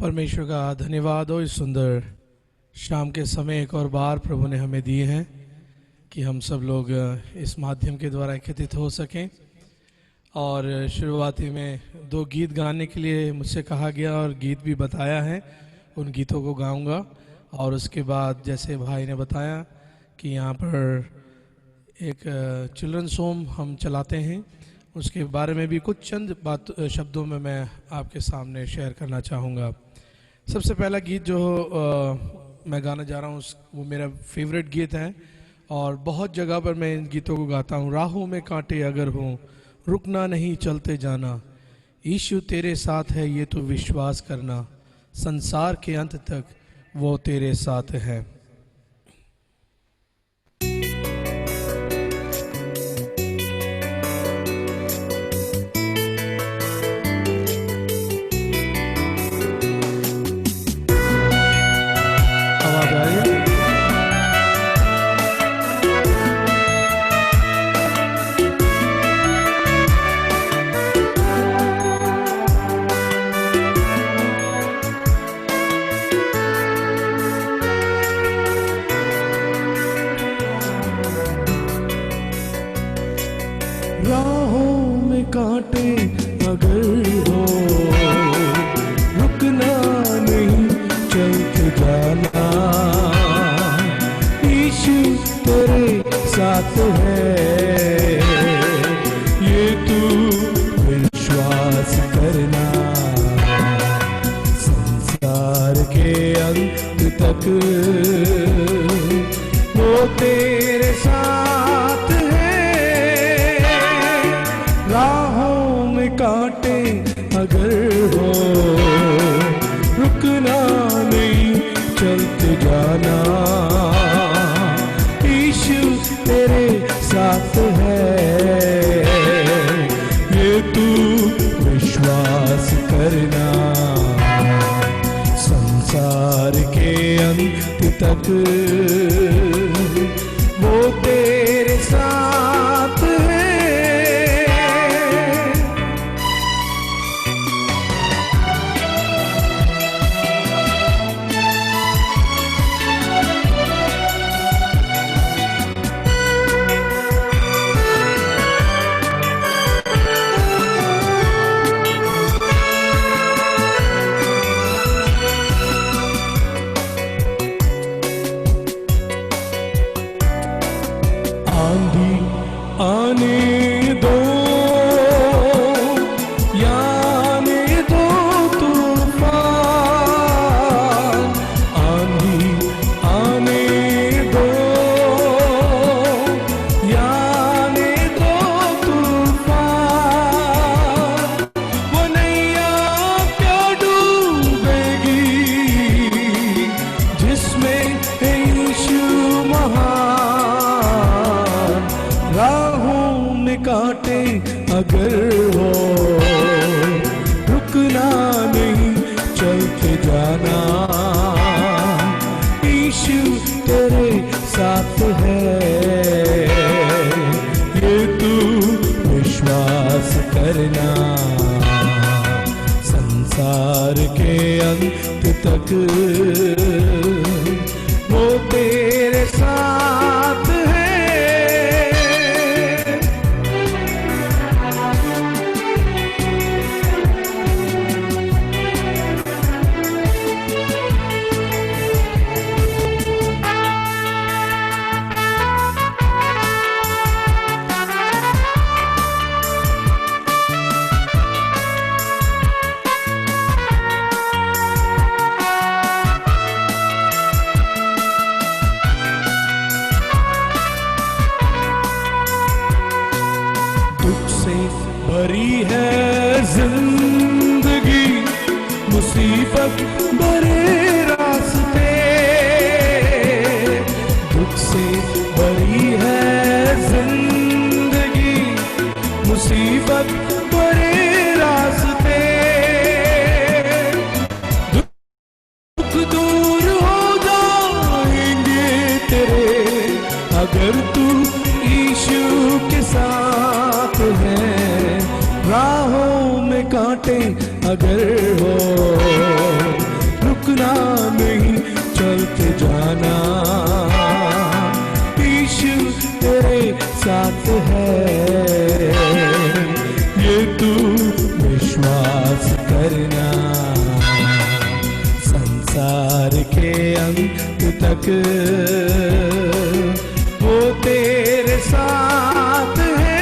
परमेश्वर का धन्यवाद हो, इस सुंदर शाम के समय एक और बार प्रभु ने हमें दिए हैं कि हम सब लोग इस माध्यम के द्वारा एकत्रित हो सकें। और शुरुआती में 2 गीत गाने के लिए मुझसे कहा गया और गीत भी बताया है, उन गीतों को गाऊंगा। और उसके बाद जैसे भाई ने बताया कि यहाँ पर एक चिल्ड्रंस होम हम चलाते हैं, उसके बारे में भी कुछ चंद शब्दों में मैं आपके सामने शेयर करना चाहूँगा। सबसे पहला गीत जो मैं गाना जा रहा हूँ वो मेरा फेवरेट गीत है और बहुत जगह पर मैं इन गीतों को गाता हूँ। राहों में कांटे अगर हों, रुकना नहीं चलते जाना, यीशु तेरे साथ है ये तो विश्वास करना, संसार के अंत तक वो तेरे साथ है। आवाज आ रही है? राहों में कांटे अगर हो, रुकना नहीं चलते जाना, यीशु तेरे साथ है ये तू विश्वास करना, संसार के अंत तक वो तेरे साथ है। राहों में कांटे अगर हो, रुकना नहीं चलते जाना, यीशु तेरे साथ है ये तू विश्वास करना, संसार के अंत तक वो तेरे साथ है। आंधी आने दो या आने दो तूफान, आंधी आने दो या आने दो तूफान, वो नैया क्या डूबेगी जिसमें है यीशु महान। राहों में कांटे अगर हो, रुकना नहीं चलते जाना, यीशु तेरे साथ है ये तू विश्वास करना, संसार के अंत तक वो तेरे साथ है। दुख से भरी है जिंदगी, मुसीबत भरे रास्ते, दुख से भरी है जिंदगी, मुसीबत भरे रास्ते, दुख दूर हो जाएंगे तेरे अगर तू यीशु के साथ है। राहों में कांटे अगर हो, करना, संसार के अंत तक वो तेरे साथ है।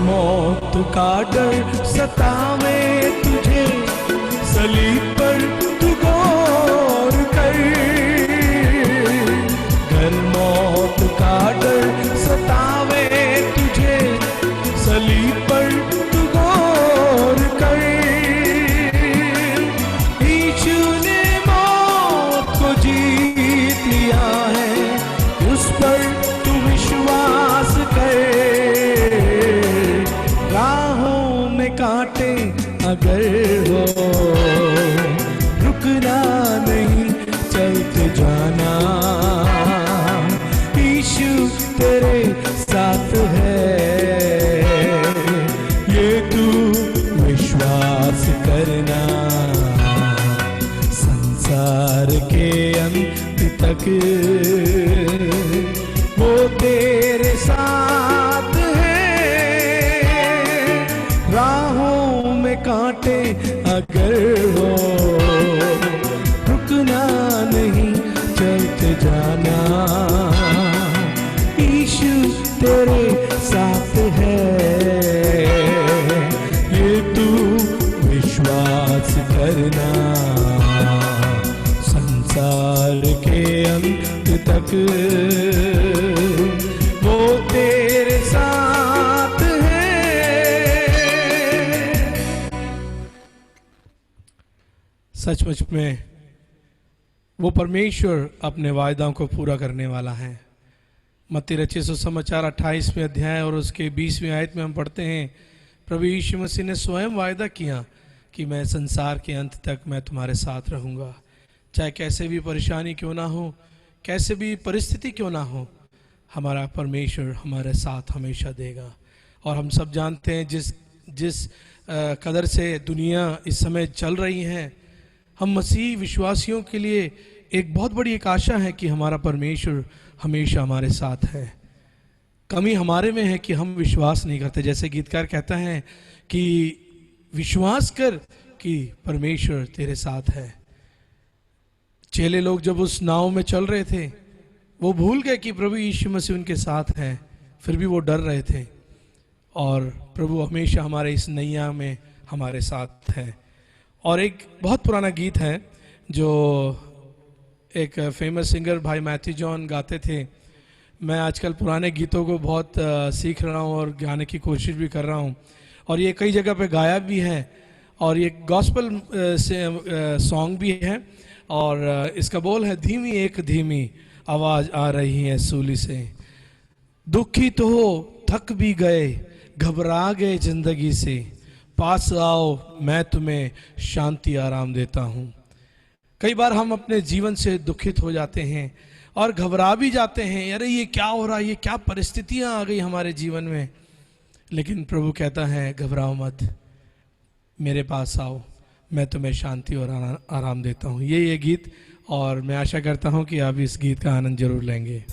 मौत का डर सतावे तुझे, सलीब पर तू गौर कर। घर मौत का डर सतावे तुझे, सलीब पर तू गौर कर। यीशु ने मौत को जीत लिया है, उस पर तू विश्वास कर। राहों में कांटे अगर हो, रुकना नहीं, चलते जाना। यीशु तेरे साथ है, ये तू विश्वास करना। संसार के अंत तक वो तेरे साथ है। राहों में कांटे अगर हो, रुकना नहीं, चलते जाना। यीशु तेरे साथ है, ये तू विश्वास करना। संसार के अंत तक वो तेरे साथ है। सचमुच में वो परमेश्वर अपने वायदाओं को पूरा करने वाला है। मत्ती रचित सुसमाचार 28वें अध्याय और उसके 20वें आयत में हम पढ़ते हैं, प्रभु यीशु मसीह ने स्वयं वायदा किया कि मैं संसार के अंत तक मैं तुम्हारे साथ रहूँगा। चाहे कैसे भी परेशानी क्यों ना हो, कैसे भी परिस्थिति क्यों ना हो, हमारा परमेश्वर हमारे साथ हमेशा देगा। और हम सब जानते हैं जिस कदर से दुनिया इस समय चल रही है, हम मसीह विश्वासियों के लिए एक बहुत बड़ी एक आशा है कि हमारा परमेश्वर हमेशा हमारे साथ है। कमी हमारे में है कि हम विश्वास नहीं करते। जैसे गीतकार कहता है कि विश्वास कर कि परमेश्वर तेरे साथ है। चेले लोग जब उस नाव में चल रहे थे, वो भूल गए कि प्रभु यीशु मसीह उनके साथ है, फिर भी वो डर रहे थे। और प्रभु हमेशा हमारे इस नैया में हमारे साथ है। और एक बहुत पुराना गीत है जो एक फेमस सिंगर भाई मैथ्यू जॉन गाते थे। मैं आजकल पुराने गीतों को बहुत सीख रहा हूँ और गाने की कोशिश भी कर रहा हूँ, और ये कई जगह पे गाया भी है, और ये गॉस्पल से सॉन्ग भी है। और इसका बोल है, धीमी एक धीमी आवाज़ आ रही है सूली से, दुखी तो हो थक भी गए, घबरा गए जिंदगी से, पास आओ मैं तुम्हें शांति आराम देता हूँ। कई बार हम अपने जीवन से दुखित हो जाते हैं और घबरा भी जाते हैं, अरे ये क्या हो रहा है, ये क्या परिस्थितियाँ आ गई हमारे जीवन में। लेकिन प्रभु कहता है, घबराओ मत, मेरे पास आओ, मैं तुम्हें शांति और आराम देता हूँ। ये गीत, और मैं आशा करता हूँ कि आप इस गीत का आनंद जरूर लेंगे।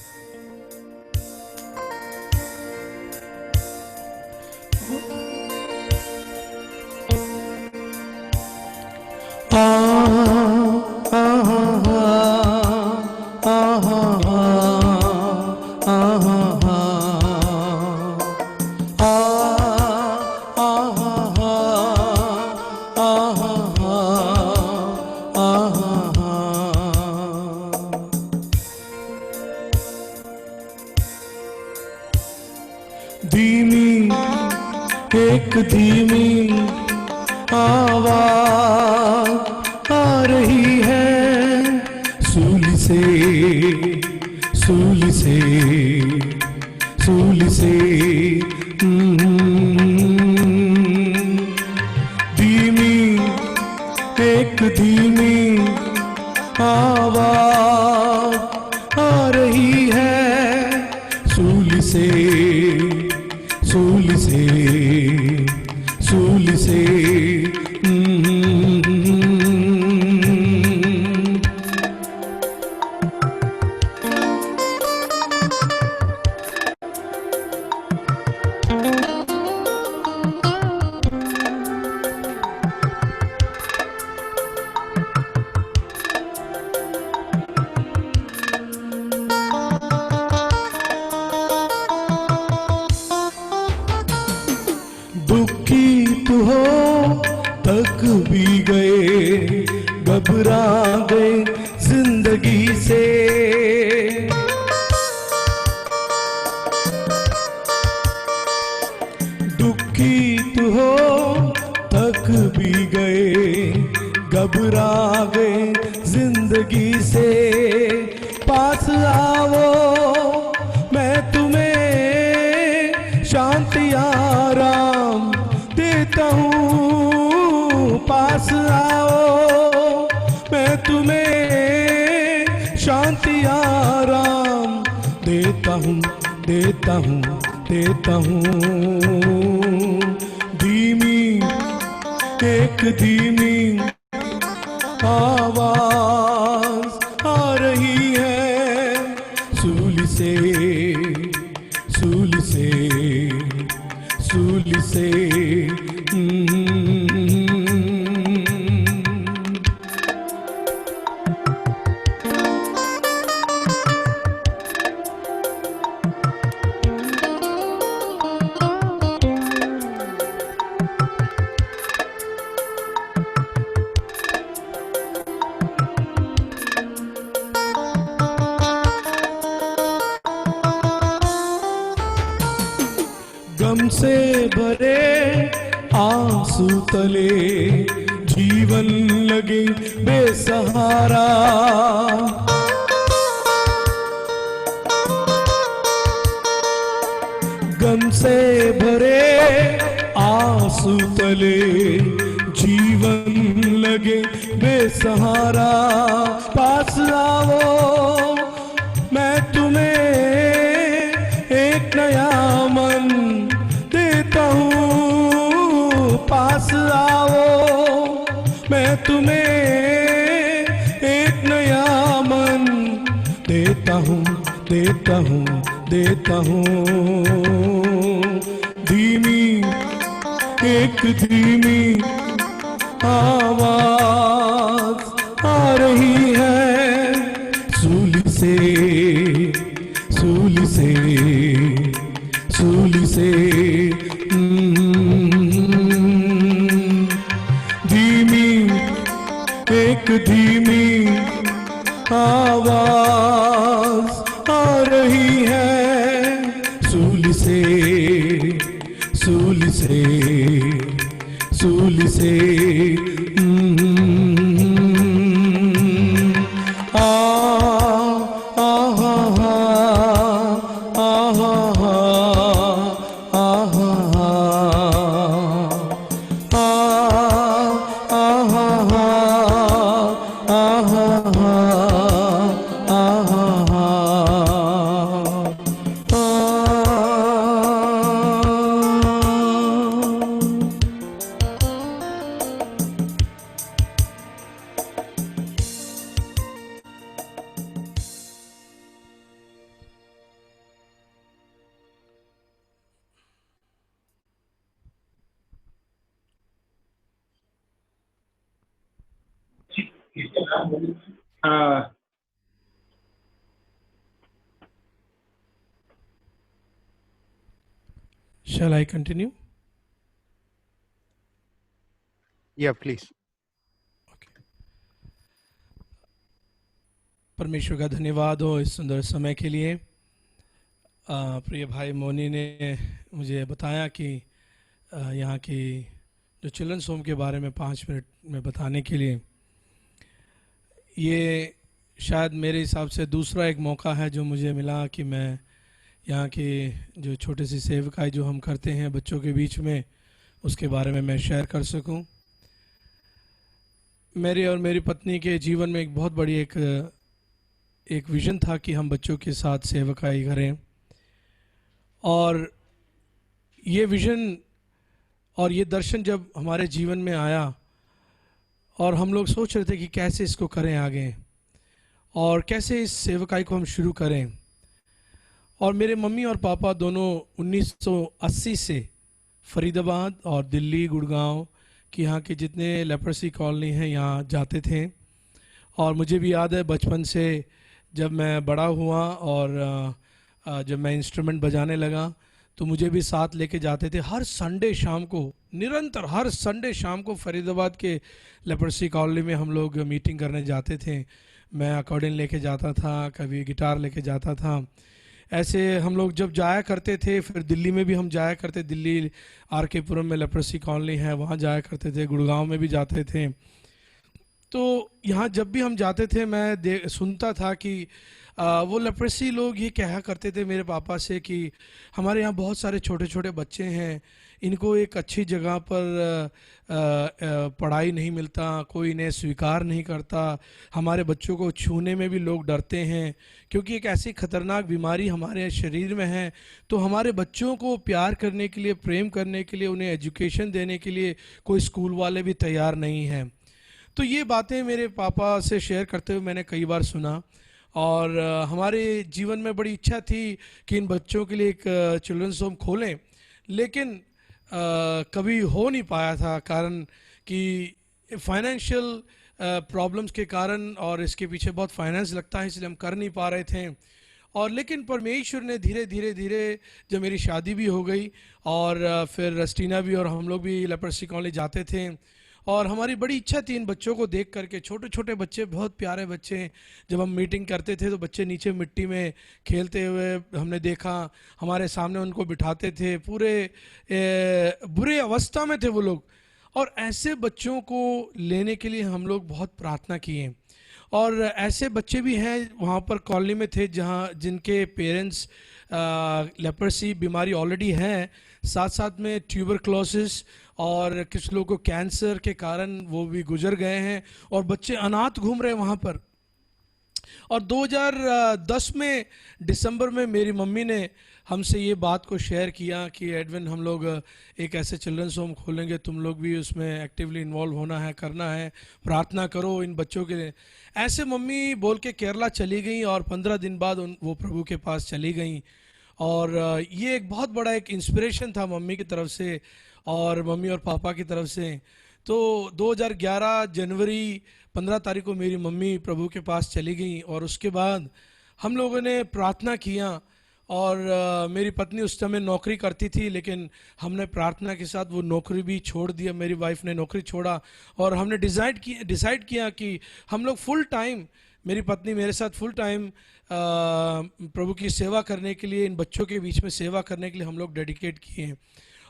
धीमी एक धीमी आवाज आ रही है सूली से, सूली से, सूली से। धीमी एक धीमी आवाज आ रही है सूली से, सूली से, सूली से। दुखी तो हो तक भी गए, घबरा गए जिंदगी से। दुखी तो हो तक भी गए, घबरा गए जिंदगी से। पास आओ मैं तुम्हें शांति आराम देता हूँ। पास आओ मैं तुम्हें शांति आराम देता हूँ, देता हूँ, देता हूँ। धीमी एक धीमी आवाज आ रही है सूली से, सूली से, सूली से। गम से भरे आंसू तले जीवन लगे बेसहारा। गम से भरे आंसू तले जीवन लगे बेसहारा। पास आओ मैं तुम्हें एक नया मन देता हूँ। पास आओ मैं तुम्हें एक नया मन देता हूँ, देता हूँ, देता हूँ। धीमी एक धीमी आवाज आ रही है सूली से, सूली से, सूली से। धीमी एक धीमी आवाज आ रही है सूली से, सूली से, सूली से। Shall I continue? Yeah, please. परमेश्वर का धन्यवाद हो इस सुंदर समय के लिए। प्रिय भाई मोनी ने मुझे बताया कि यहाँ की जो चिल्ड्रंस होम के बारे में 5 मिनट में बताने के लिए, ये शायद मेरे हिसाब से दूसरा एक मौका है जो मुझे मिला कि मैं यहाँ की जो छोटी सी सेवकाई जो हम करते हैं बच्चों के बीच में, उसके बारे में मैं शेयर कर सकूं। मेरे और मेरी पत्नी के जीवन में एक बहुत बड़ी एक विज़न था कि हम बच्चों के साथ सेवकाई करें। और ये विज़न और ये दर्शन जब हमारे जीवन में आया और हम लोग सोच रहे थे कि कैसे इसको करें आगे और कैसे इस सेवकाई को हम शुरू करें। और मेरे मम्मी और पापा दोनों 1980 से फरीदाबाद और दिल्ली, गुड़गांव कि यहाँ के जितने लेप्रोसी कॉलोनी हैं यहाँ जाते थे। और मुझे भी याद है बचपन से जब मैं बड़ा हुआ और जब मैं इंस्ट्रूमेंट बजाने लगा तो मुझे भी साथ लेके जाते थे। हर संडे शाम को, निरंतर हर संडे शाम को फरीदाबाद के लेप्रोसी कॉलोनी में हम लोग मीटिंग करने जाते थे। मैं अकॉर्डियन लेके जाता था, कभी गिटार लेके जाता था। ऐसे हम लोग जब जाया करते थे, फिर दिल्ली में भी हम जाया करते। दिल्ली आर के पुरम में लेप्रोसी कॉलोनी है, वहाँ जाया करते थे। गुड़गांव में भी जाते थे। तो यहाँ जब भी हम जाते थे मैं सुनता था कि वो लेप्रोसी लोग ये कहा करते थे मेरे पापा से कि हमारे यहाँ बहुत सारे छोटे छोटे बच्चे हैं, इनको एक अच्छी जगह पर पढ़ाई नहीं मिलता, कोई इन्हें स्वीकार नहीं करता, हमारे बच्चों को छूने में भी लोग डरते हैं क्योंकि एक ऐसी खतरनाक बीमारी हमारे शरीर में है। तो हमारे बच्चों को प्यार करने के लिए, प्रेम करने के लिए, उन्हें एजुकेशन देने के लिए कोई स्कूल वाले भी तैयार नहीं हैं। तो ये बातें मेरे पापा से शेयर करते हुए मैंने कई बार सुना। और हमारे जीवन में बड़ी इच्छा थी कि इन बच्चों के लिए एक चिल्ड्रंस होम खोलें, लेकिन कभी हो नहीं पाया था, कारण कि फाइनेंशियल प्रॉब्लम्स के कारण, और इसके पीछे बहुत फाइनेंस लगता है, इसलिए हम कर नहीं पा रहे थे। और लेकिन परमेश्वर ने धीरे धीरे धीरे जब मेरी शादी भी हो गई और फिर रस्टीना भी और हम लोग भी लेप्रोसी कॉलोनी जाते थे और हमारी बड़ी इच्छा थी इन बच्चों को देख करके। छोटे छोटे बच्चे, बहुत प्यारे बच्चे, जब हम मीटिंग करते थे तो बच्चे नीचे मिट्टी में खेलते हुए हमने देखा, हमारे सामने उनको बिठाते थे, पूरे बुरे अवस्था में थे वो लोग। और ऐसे बच्चों को लेने के लिए हम लोग बहुत प्रार्थना किए। और ऐसे बच्चे भी हैं वहाँ पर कॉलोनी में थे जहाँ जिनके पेरेंट्स लेप्रोसी बीमारी ऑलरेडी है, साथ साथ में ट्यूबरक्लोसिस और कुछ लोगों को कैंसर के कारण वो भी गुजर गए हैं और बच्चे अनाथ घूम रहे हैं वहाँ पर। और 2010 में दिसंबर में मेरी मम्मी ने हमसे ये बात को शेयर किया कि एडविन, हम लोग एक ऐसे चिल्ड्रंस होम खोलेंगे, तुम लोग भी उसमें एक्टिवली इन्वॉल्व होना है, करना है, प्रार्थना करो इन बच्चों के लिए। ऐसे मम्मी बोल के केरला चली गई और 15 दिन बाद वो प्रभु के पास चली गई। और ये एक बहुत बड़ा एक इंस्पिरेशन था मम्मी की तरफ से और मम्मी और पापा की तरफ से। तो 2011 जनवरी 15 तारीख को मेरी मम्मी प्रभु के पास चली गई और उसके बाद हम लोगों ने प्रार्थना किया। और मेरी पत्नी उस समय नौकरी करती थी, लेकिन हमने प्रार्थना के साथ वो नौकरी भी छोड़ दिया। मेरी वाइफ ने नौकरी छोड़ा और हमने डिसाइड किया कि हम लोग फुल टाइम, मेरी पत्नी मेरे साथ फुल टाइम प्रभु की सेवा करने के लिए, इन बच्चों के बीच में सेवा करने के लिए हम लोग डेडिकेट किए।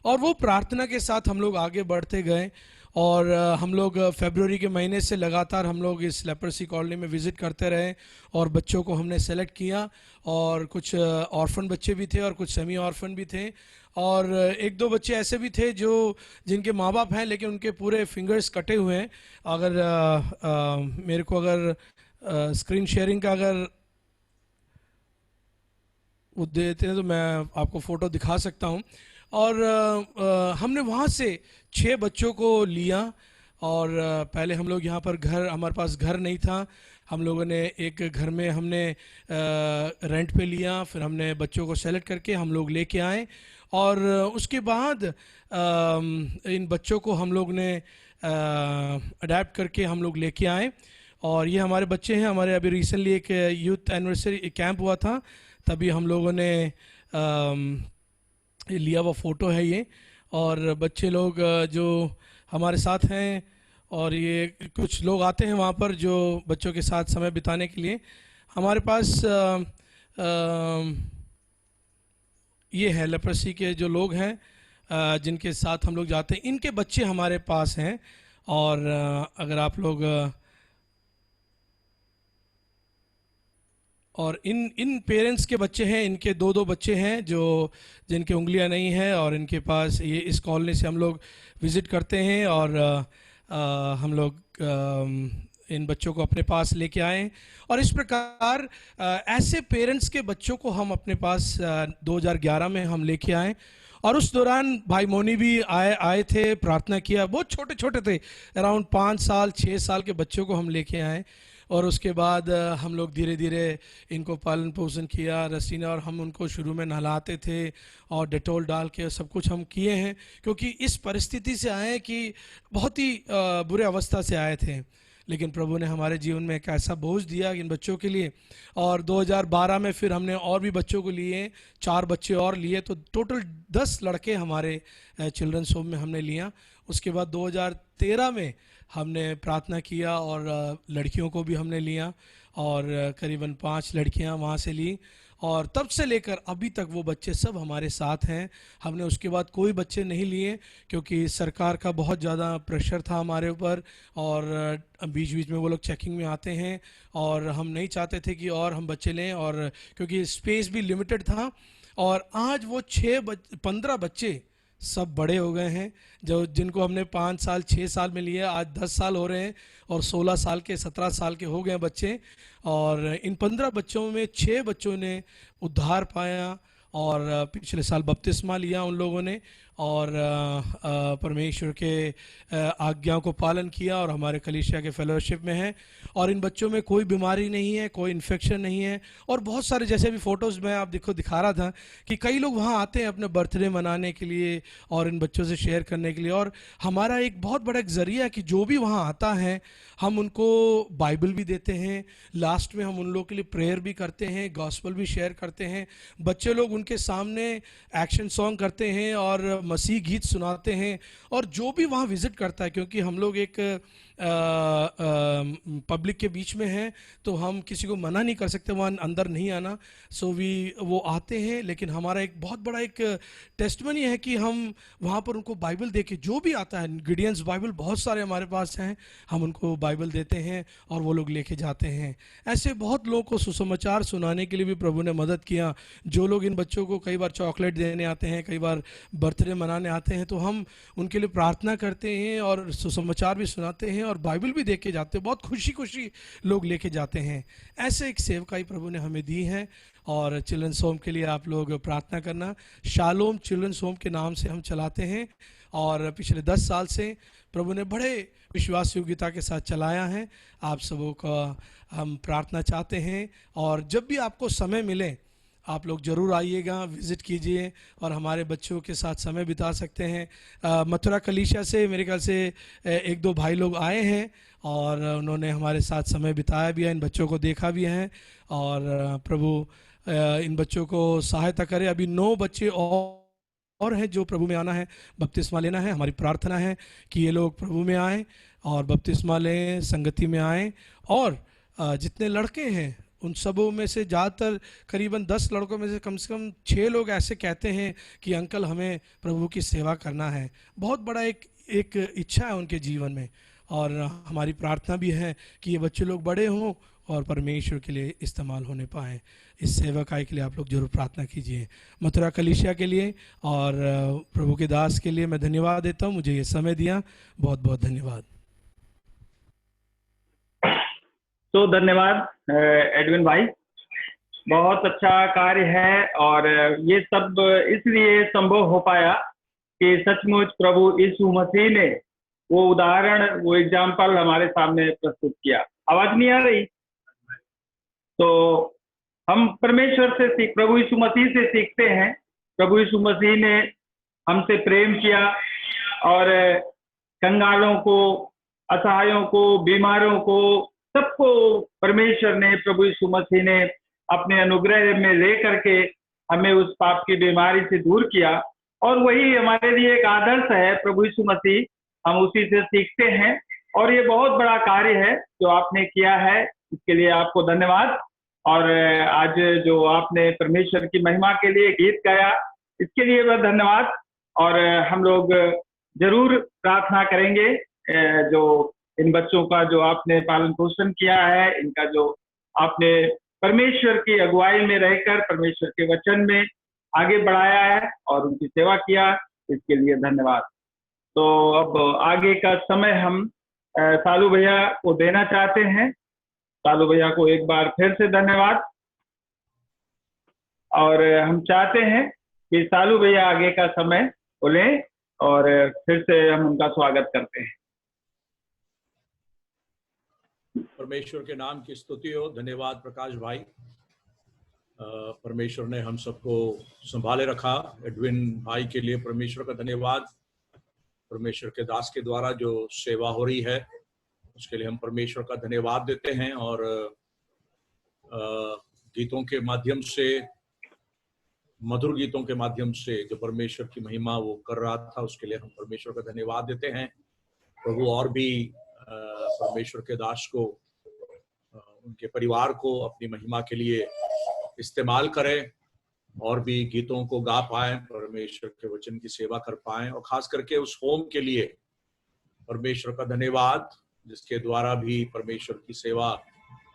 और वो प्रार्थना के साथ हम लोग आगे बढ़ते गए और हम लोग फरवरी के महीने से लगातार हम लोग इस लेप्रोसी कॉलोनी में विज़िट करते रहे और बच्चों को हमने सेलेक्ट किया। और कुछ ऑर्फन बच्चे भी थे और कुछ सेमी ऑर्फन भी थे और एक दो बच्चे ऐसे भी थे जो जिनके माँ बाप हैं लेकिन उनके पूरे फिंगर्स कटे हुए हैं। अगर मेरे को अगर स्क्रीन शेयरिंग का अगर वो देते हैं तो मैं आपको फ़ोटो दिखा सकता हूँ। और हमने वहाँ से 6 बच्चों को लिया और पहले हम लोग यहाँ पर हमारे पास घर नहीं था, हम लोगों ने एक घर में हमने रेंट पे लिया, फिर हमने बच्चों को सेलेक्ट करके हम लोग लेके आए। और उसके बाद इन बच्चों को हम लोग ने अडेप्ट करके हम लोग लेके आए। और ये हमारे बच्चे हैं। हमारे अभी रिसेंटली एक यूथ एनिवर्सरी कैंप हुआ था, तभी हम लोगों ने ये लिया हुआ फ़ोटो है ये। और बच्चे लोग जो हमारे साथ हैं और ये कुछ लोग आते हैं वहाँ पर जो बच्चों के साथ समय बिताने के लिए। हमारे पास ये है लेप्रोसी के जो लोग हैं जिनके साथ हम लोग जाते हैं, इनके बच्चे हमारे पास हैं। और अगर आप लोग और इन पेरेंट्स के बच्चे हैं, इनके 2 बच्चे हैं जो जिनके उंगलियां नहीं हैं और इनके पास ये इस कॉलोनी से हम लोग विज़िट करते हैं और हम लोग इन बच्चों को अपने पास लेके आए। और इस प्रकार ऐसे पेरेंट्स के बच्चों को हम अपने पास 2011 में हम लेके आए। और उस दौरान भाई मोनी भी आए थे, प्रार्थना किया। बहुत छोटे छोटे थे, अराउंड 5 साल 6 साल के बच्चों को हम लेके आए। और उसके बाद हम लोग धीरे धीरे इनको पालन पोषण किया, रसीना और हम उनको शुरू में नहलाते थे और डेटोल डाल के सब कुछ हम किए हैं, क्योंकि इस परिस्थिति से आए कि बहुत ही बुरे अवस्था से आए थे। लेकिन प्रभु ने हमारे जीवन में एक ऐसा बोझ दिया इन बच्चों के लिए। और 2012 में फिर हमने और भी बच्चों को लिए, 4 बच्चे और लिए, तो टोटल 10 लड़के हमारे चिल्ड्रंस होम में हमने लिया। उसके बाद 2013 में हमने प्रार्थना किया और लड़कियों को भी हमने लिया, और करीबन 5 लड़कियां वहाँ से ली। और तब से लेकर अभी तक वो बच्चे सब हमारे साथ हैं। हमने उसके बाद कोई बच्चे नहीं लिए, क्योंकि सरकार का बहुत ज़्यादा प्रेशर था हमारे ऊपर, और बीच बीच में वो लोग चेकिंग में आते हैं, और हम नहीं चाहते थे कि और हम बच्चे लें, और क्योंकि स्पेस भी लिमिटेड था। और आज वो 15 बच्चे सब बड़े हो गए हैं, जो जिनको हमने 5 साल 6 साल में लिए, आज 10 साल हो रहे हैं, और 16 साल के 17 साल के हो गए बच्चे। और इन 15 बच्चों में 6 बच्चों ने उद्धार पाया, और पिछले साल बपतिस्मा लिया उन लोगों ने, और परमेश्वर के आज्ञाओं को पालन किया, और हमारे कलीसिया के फेलोशिप में है। और इन बच्चों में कोई बीमारी नहीं है, कोई इन्फेक्शन नहीं है। और बहुत सारे, जैसे भी फ़ोटोज़ में आप दिखा रहा था कि कई लोग वहाँ आते हैं अपने बर्थडे मनाने के लिए और इन बच्चों से शेयर करने के लिए। और हमारा एक बहुत बड़ा एक ज़रिया है कि जो भी वहाँ आता है हम उनको बाइबल भी देते हैं, लास्ट में हम उन लोगों के लिए प्रेयर भी करते हैं, गॉस्पल भी शेयर करते हैं। बच्चे लोग उनके सामने एक्शन सॉन्ग करते हैं और मसीह गीत सुनाते हैं। और जो भी वहाँ विज़िट करता है, क्योंकि हम लोग एक पब्लिक के बीच में हैं, तो हम किसी को मना नहीं कर सकते वहाँ अंदर नहीं आना। सो वो आते हैं। लेकिन हमारा एक बहुत बड़ा एक टेस्टमनी है कि हम वहाँ पर उनको बाइबल दे के, जो भी आता है, गिडियंस बाइबल बहुत सारे हमारे पास हैं, हम उनको बाइबल देते हैं और वो लोग लेके जाते हैं। ऐसे बहुत लोगों को सुसमाचार सुनाने के लिए भी प्रभु ने मदद किया। जो लोग इन बच्चों को कई बार चॉकलेट देने आते हैं, कई बार बर्थडे मनाने आते हैं, तो हम उनके लिए प्रार्थना करते हैं और सुसमाचार भी सुनाते हैं और बाइबल भी दे के जाते हैं। बहुत खुशी खुशी लोग लेके जाते हैं। ऐसे एक सेवकाई प्रभु ने हमें दी है। और चिल्ड्रंस होम के लिए आप लोग प्रार्थना करना। शालोम चिल्ड्रंस होम के नाम से हम चलाते हैं, और पिछले 10 साल से प्रभु ने बड़े विश्वास योग्यता के साथ चलाया है। आप सबों का हम प्रार्थना चाहते हैं, और जब भी आपको समय मिले आप लोग ज़रूर आइएगा, विज़िट कीजिए और हमारे बच्चों के साथ समय बिता सकते हैं। मथुरा कलीसिया से मेरे ख्याल से 1-2 भाई लोग आए हैं, और उन्होंने हमारे साथ समय बिताया भी है, इन बच्चों को देखा भी है। और प्रभु इन बच्चों को सहायता करे। अभी 9 बच्चे और हैं जो प्रभु में आना है, बपतिस्मा लेना है। हमारी प्रार्थना है कि ये लोग प्रभु में आएँ और बपतिस्मा लें, संगति में आएँ। और जितने लड़के हैं उन सबों में से ज़्यादातर, करीबन 10 लड़कों में से कम 6 लोग ऐसे कहते हैं कि अंकल हमें प्रभु की सेवा करना है। बहुत बड़ा एक इच्छा है उनके जीवन में, और हमारी प्रार्थना भी है कि ये बच्चे लोग बड़े हों और परमेश्वर के लिए इस्तेमाल होने पाएँ। इस सेवकाई के लिए आप लोग जरूर प्रार्थना कीजिए। मथुरा कलीसिया के लिए और प्रभु के दास के लिए मैं धन्यवाद देता हूँ, मुझे ये समय दिया। बहुत बहुत धन्यवाद। तो धन्यवाद एडविन भाई, बहुत अच्छा कार्य है। और ये सब इसलिए संभव हो पाया कि सचमुच प्रभु यीशु मसीह ने वो उदाहरण, वो एग्जाम्पल हमारे सामने प्रस्तुत किया। आवाज नहीं आ रही? तो हम परमेश्वर से प्रभु यीशु मसीह से सीखते हैं। प्रभु यीशु मसीह ने हमसे प्रेम किया, और कंगालों को, असहायों को, बीमारों को, सबको परमेश्वर ने, प्रभु यीशु मसीह ने अपने अनुग्रह में ले करके हमें उस पाप की बीमारी से दूर किया। और वही हमारे लिए एक आदर्श है, प्रभु यीशु मसीह, हम उसी से सीखते हैं। और ये बहुत बड़ा कार्य है जो आपने किया है, इसके लिए आपको धन्यवाद। और आज जो आपने परमेश्वर की महिमा के लिए गीत गाया, इसके लिए भी धन्यवाद। और हम लोग जरूर प्रार्थना करेंगे जो इन बच्चों का जो आपने पालन पोषण किया है, इनका जो आपने परमेश्वर की अगुवाई में रहकर परमेश्वर के वचन में आगे बढ़ाया है और उनकी सेवा किया, इसके लिए धन्यवाद। तो अब आगे का समय हम सालू भैया को देना चाहते हैं। सालू भैया को एक बार फिर से धन्यवाद। और हम चाहते हैं कि सालू भैया आगे का समय वो लें और फिर से हम उनका स्वागत करते हैं। परमेश्वर के नाम की स्तुति हो। धन्यवाद प्रकाश भाई। परमेश्वर ने हम सबको संभाले रखा। एडविन भाई के लिए परमेश्वर का धन्यवाद। परमेश्वर के दास के द्वारा जो सेवा हो रही है उसके लिए हम परमेश्वर का धन्यवाद देते हैं। और गीतों के माध्यम से, मधुर गीतों के माध्यम से जो परमेश्वर की महिमा वो कर रहा था उसके लिए हम परमेश्वर का धन्यवाद देते हैं। प्रभु और भी परमेश्वर के दास को, उनके परिवार को अपनी महिमा के लिए इस्तेमाल करें और भी गीतों को गा पाएं, परमेश्वर के वचन की सेवा कर पाएं। और खास करके उस होम के लिए परमेश्वर का धन्यवाद जिसके द्वारा भी परमेश्वर की सेवा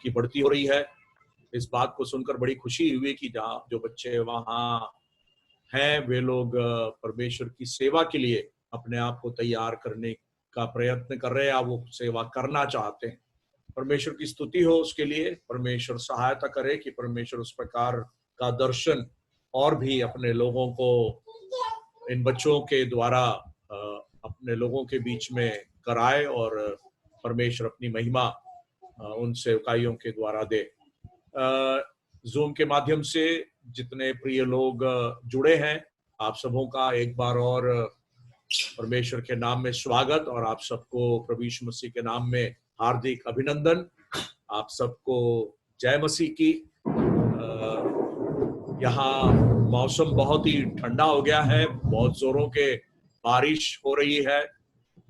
की बढ़ती हो रही है। इस बात को सुनकर बड़ी खुशी हुई कि जहाँ जो बच्चे वहाँ हैं वे लोग परमेश्वर की सेवा के लिए अपने आप को तैयार करने का प्रयत्न कर रहे हैं, आप वो सेवा करना चाहते हैं। परमेश्वर की स्तुति हो उसके लिए। परमेश्वर सहायता करे कि परमेश्वर उस प्रकार का दर्शन और भी अपने लोगों को, इन बच्चों के द्वारा अपने लोगों के बीच में कराए और परमेश्वर अपनी महिमा उन सेवकाइयों के द्वारा दे। जूम के माध्यम से जितने प्रिय लोग जुड़े हैं, आप सबों का एक बार और परमेश्वर के नाम में स्वागत और आप सबको प्रभु यीशु मसीह के नाम में हार्दिक अभिनंदन। आप सबको जय मसीह की। यहाँ मौसम बहुत ही ठंडा हो गया है, बहुत जोरों के बारिश हो रही है,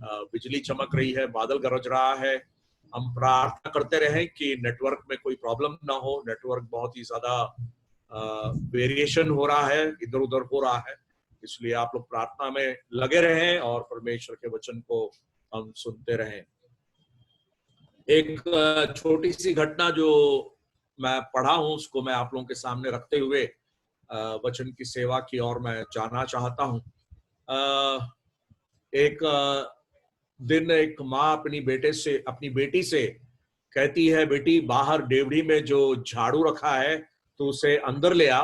बिजली चमक रही है, बादल गरज रहा है। हम प्रार्थना करते रहें कि नेटवर्क में कोई प्रॉब्लम ना हो। नेटवर्क बहुत ही ज्यादा वेरिएशन हो रहा है, इधर उधर हो रहा है, इसलिए आप लोग प्रार्थना में लगे रहें और परमेश्वर के वचन को हम सुनते रहें। एक छोटी सी घटना जो मैं पढ़ा हूं उसको मैं आप लोगों के सामने रखते हुए वचन की सेवा की ओर मैं जाना चाहता हूं। एक दिन एक माँ अपनी बेटी से कहती है, बेटी बाहर डेवढ़ी में जो झाड़ू रखा है तो उसे अंदर ले आ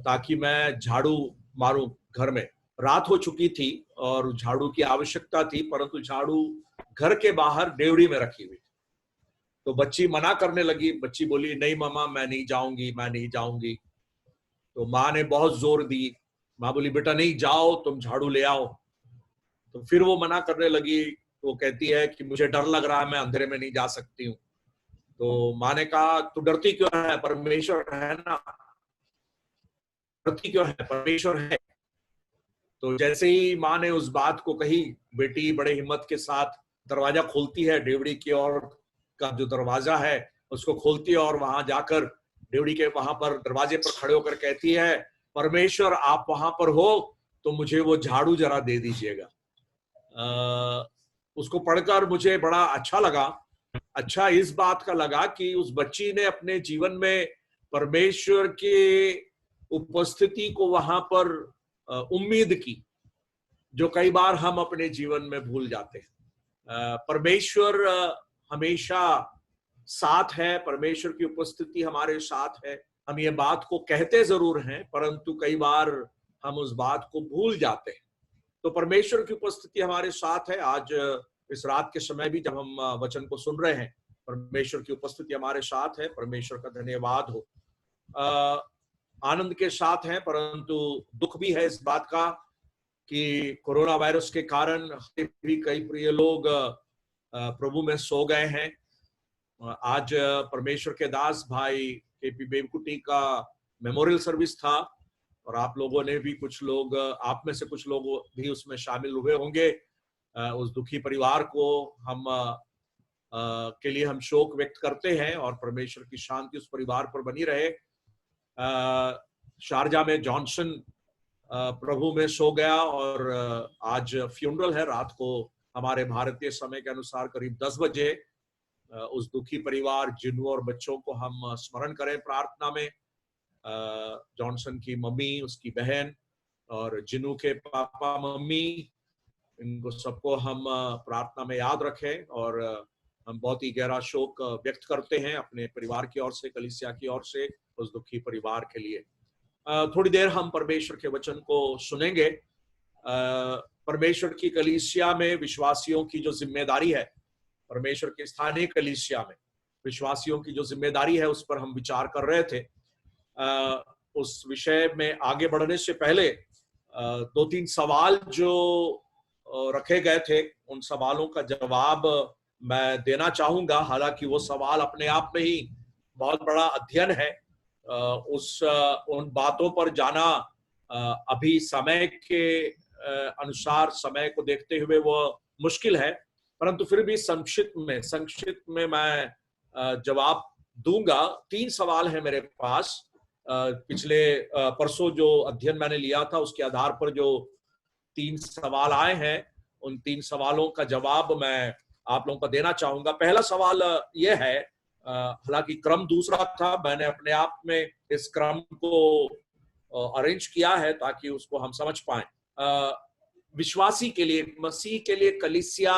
ताकि मैं झाड़ू मारूं घर में। रात हो चुकी थी और झाड़ू की आवश्यकता थी, परंतु झाड़ू घर के बाहर डेवढ़ी में रखी हुई। तो बच्ची मना करने लगी। बच्ची बोली, नहीं मामा मैं नहीं जाऊंगी, मैं नहीं जाऊंगी। तो माँ ने बहुत जोर दी। माँ बोली, बेटा नहीं जाओ, तुम झाड़ू ले आओ। तो फिर वो मना करने लगी। वो कहती है कि मुझे डर लग रहा है, मैं अंधेरे में नहीं जा सकती हूँ। तो माँ ने कहा, तू डरती क्यों है, परमेश्वर है ना, डरती क्यों है, परमेश्वर है। तो जैसे ही माँ ने उस बात को कही, बेटी बड़े हिम्मत के साथ दरवाजा खोलती है। डेवढ़ी की ओर का जो दरवाजा है उसको खोलती है और वहां जाकर डेवढ़ी के वहां पर दरवाजे पर खड़े होकर कहती है, परमेश्वर आप वहां पर हो तो मुझे वो झाड़ू जरा दे दीजिएगा। उसको पढ़कर मुझे बड़ा अच्छा लगा। अच्छा इस बात का लगा कि उस बच्ची ने अपने जीवन में परमेश्वर के उपस्थिति को वहां पर उम्मीद की, जो कई बार हम अपने जीवन में भूल जाते हैं। परमेश्वर हमेशा साथ है, परमेश्वर की उपस्थिति हमारे साथ है। हम ये बात को कहते जरूर हैं परंतु कई बार हम उस बात को भूल जाते हैं। तो परमेश्वर की उपस्थिति हमारे साथ है। आज इस रात के समय भी जब हम वचन को सुन रहे हैं, परमेश्वर की उपस्थिति हमारे साथ है। परमेश्वर का धन्यवाद हो। आनंद के साथ है, परंतु दुख भी है इस बात का कि कोरोना वायरस के कारण भी कई प्रिय लोग प्रभु में सो गए हैं। आज परमेश्वर के दास भाई केपी बेवकुटी का मेमोरियल सर्विस था और आप लोगों ने भी, कुछ लोग, आप में से कुछ लोग भी उसमें शामिल हुए होंगे। उस दुखी परिवार को हम के लिए हम शोक व्यक्त करते हैं और परमेश्वर की शांति उस परिवार पर बनी रहे। शारजा में जॉनसन प्रभु में सो गया और आज फ्यूनरल है रात को हमारे भारतीय समय के अनुसार करीब 10 बजे। उस दुखी परिवार, जिन्नू और बच्चों को हम स्मरण करें प्रार्थना में। जॉनसन की मम्मी, उसकी बहन और जिन्नू के पापा मम्मी इनको सबको हम प्रार्थना में याद रखें और हम बहुत ही गहरा शोक व्यक्त करते हैं अपने परिवार की ओर से, कलीसिया की ओर से उस दुखी परिवार के लिए। थोड़ी देर हम परमेश्वर के वचन को सुनेंगे। परमेश्वर की कलीसिया में विश्वासियों की जो जिम्मेदारी है, परमेश्वर की स्थानीय कलीसिया में विश्वासियों की जो जिम्मेदारी है, उस पर हम विचार कर रहे थे। उस विषय में आगे बढ़ने से पहले 2-3 सवाल जो रखे गए थे, उन सवालों का जवाब मैं देना चाहूंगा। हालांकि वो सवाल अपने आप में ही बहुत बड़ा अध्ययन है। उन बातों पर जाना अभी समय के अनुसार, समय को देखते हुए वो मुश्किल है, परंतु फिर भी संक्षिप्त में मैं जवाब दूंगा। 3 सवाल है मेरे पास। पिछले परसों जो अध्ययन मैंने लिया था, उसके आधार पर जो 3 सवाल आए हैं, उन 3 सवालों का जवाब मैं आप लोगों को देना चाहूंगा। पहला सवाल यह है, हालांकि क्रम दूसरा था, मैंने अपने आप में इस क्रम को अरेंज किया है ताकि उसको हम समझ पाए। विश्वासी के लिए, मसीह के लिए कलीसिया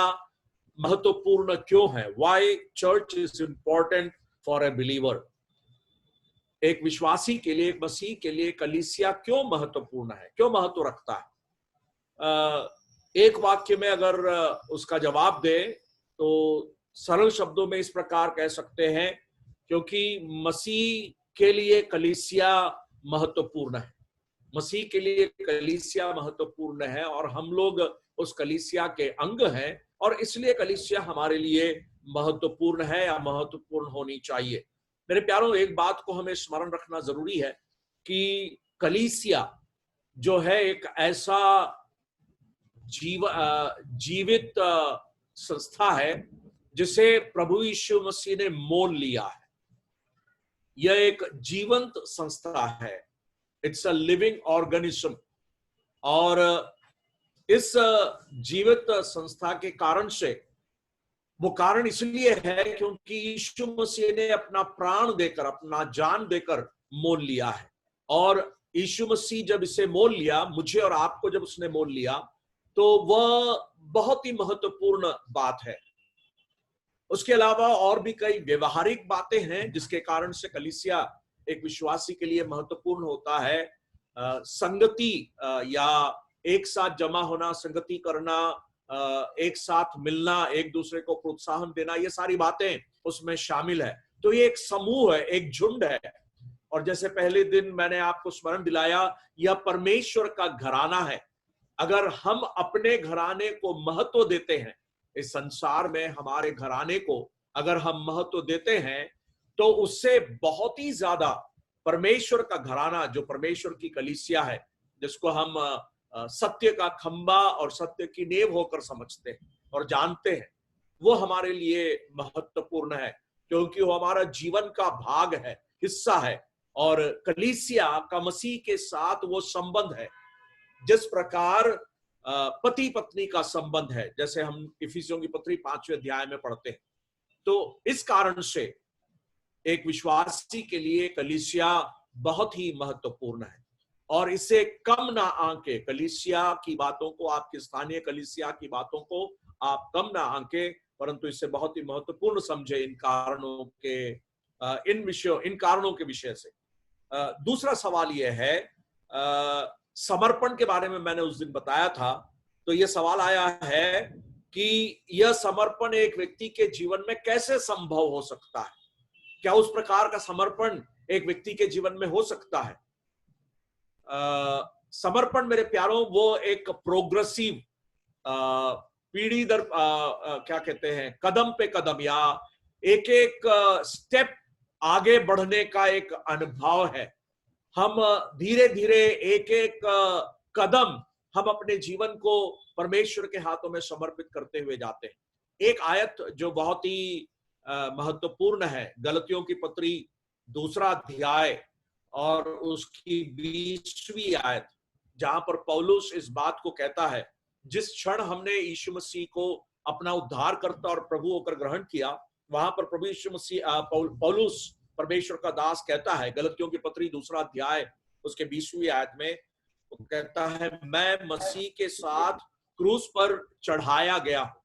महत्वपूर्ण क्यों है? Why church is important for a believer? एक विश्वासी के लिए, एक मसीह के लिए कलीसिया क्यों महत्वपूर्ण है, क्यों महत्व रखता है? एक वाक्य में अगर उसका जवाब दे तो सरल शब्दों में इस प्रकार कह सकते हैं, क्योंकि मसीह के लिए कलीसिया महत्वपूर्ण है। मसीह के लिए कलीसिया महत्वपूर्ण है और हम लोग उस कलीसिया के अंग हैं, और इसलिए कलीसिया हमारे लिए महत्वपूर्ण है या महत्वपूर्ण होनी चाहिए। मेरे प्यारों, एक बात को हमें स्मरण रखना जरूरी है कि कलीसिया जो है एक ऐसा जीवित संस्था है जिसे प्रभु यीशु मसीह ने मोल लिया है। यह एक जीवंत संस्था है। It's a living organism. और इस जीवित संस्था के कारण से, वो कारण इसलिए है क्योंकि यीशु मसीह ने अपना प्राण देकर, अपना जान देकर मोल लिया है। और यीशु मसीह जब इसे मोल लिया, मुझे और आपको जब उसने मोल लिया, तो वह बहुत ही महत्वपूर्ण बात है। उसके अलावा और भी कई व्यवहारिक बातें हैं जिसके कारण से कलीसिया एक विश्वासी के लिए महत्वपूर्ण होता है। संगति या एक साथ जमा होना, संगति करना, एक साथ मिलना, एक दूसरे को प्रोत्साहन देना, ये सारी बातें उसमें शामिल है। तो ये एक समूह है, एक झुंड है। और जैसे पहले दिन मैंने आपको स्मरण दिलाया, यह परमेश्वर का घराना है। अगर हम अपने घराने को महत्व देते हैं, इस संसार में हमारे घराने को अगर हम महत्व देते हैं, तो उससे बहुत ही ज्यादा परमेश्वर का घराना, जो परमेश्वर की कलीसिया है, जिसको हम सत्य का खंबा और सत्य की नींव होकर समझते हैं और जानते हैं, वो हमारे लिए महत्वपूर्ण है, क्योंकि वो हमारा जीवन का भाग है, हिस्सा है। और कलीसिया का मसीह के साथ वो संबंध है जिस प्रकार पति पत्नी का संबंध है, जैसे हम इफिसियों की पत्री 5वें अध्याय में पढ़ते हैं। तो इस कारण से एक विश्वासी के लिए कलीसिया बहुत ही महत्वपूर्ण है, और इसे कम ना आंके, कलीसिया की बातों को, आपकी स्थानीय कलीसिया की बातों को आप कम ना आंके, परंतु इसे बहुत ही महत्वपूर्ण समझे इन कारणों के विषय से। दूसरा सवाल यह है, समर्पण के बारे में मैंने उस दिन बताया था। तो यह सवाल आया है कि यह समर्पण एक व्यक्ति के जीवन में कैसे संभव हो सकता है? क्या उस प्रकार का समर्पण एक व्यक्ति के जीवन में हो सकता है? समर्पण मेरे प्यारों, वो एक प्रोग्रेसिव, पीढ़ी दर क्या कहते हैं, कदम पे कदम या एक एक स्टेप आगे बढ़ने का एक अनुभव है। हम धीरे धीरे एक एक कदम हम अपने जीवन को परमेश्वर के हाथों में समर्पित करते हुए जाते हैं। एक आयत जो बहुत ही महत्वपूर्ण है, गलतियों की पत्री 2 अध्याय और उसकी 20वीं आयत, जहां पर पौलुस इस बात को कहता है, जिस क्षण हमने यीशु मसीह को अपना उद्धारकर्ता और प्रभु होकर ग्रहण किया, वहां पर प्रभु यीशु मसीह पौलुस परमेश्वर का दास कहता है, गलतियों की पत्री 2 अध्याय उसके 20वीं आयत में, वो कहता है, मैं मसीह के साथ क्रूस पर चढ़ाया गया हूं,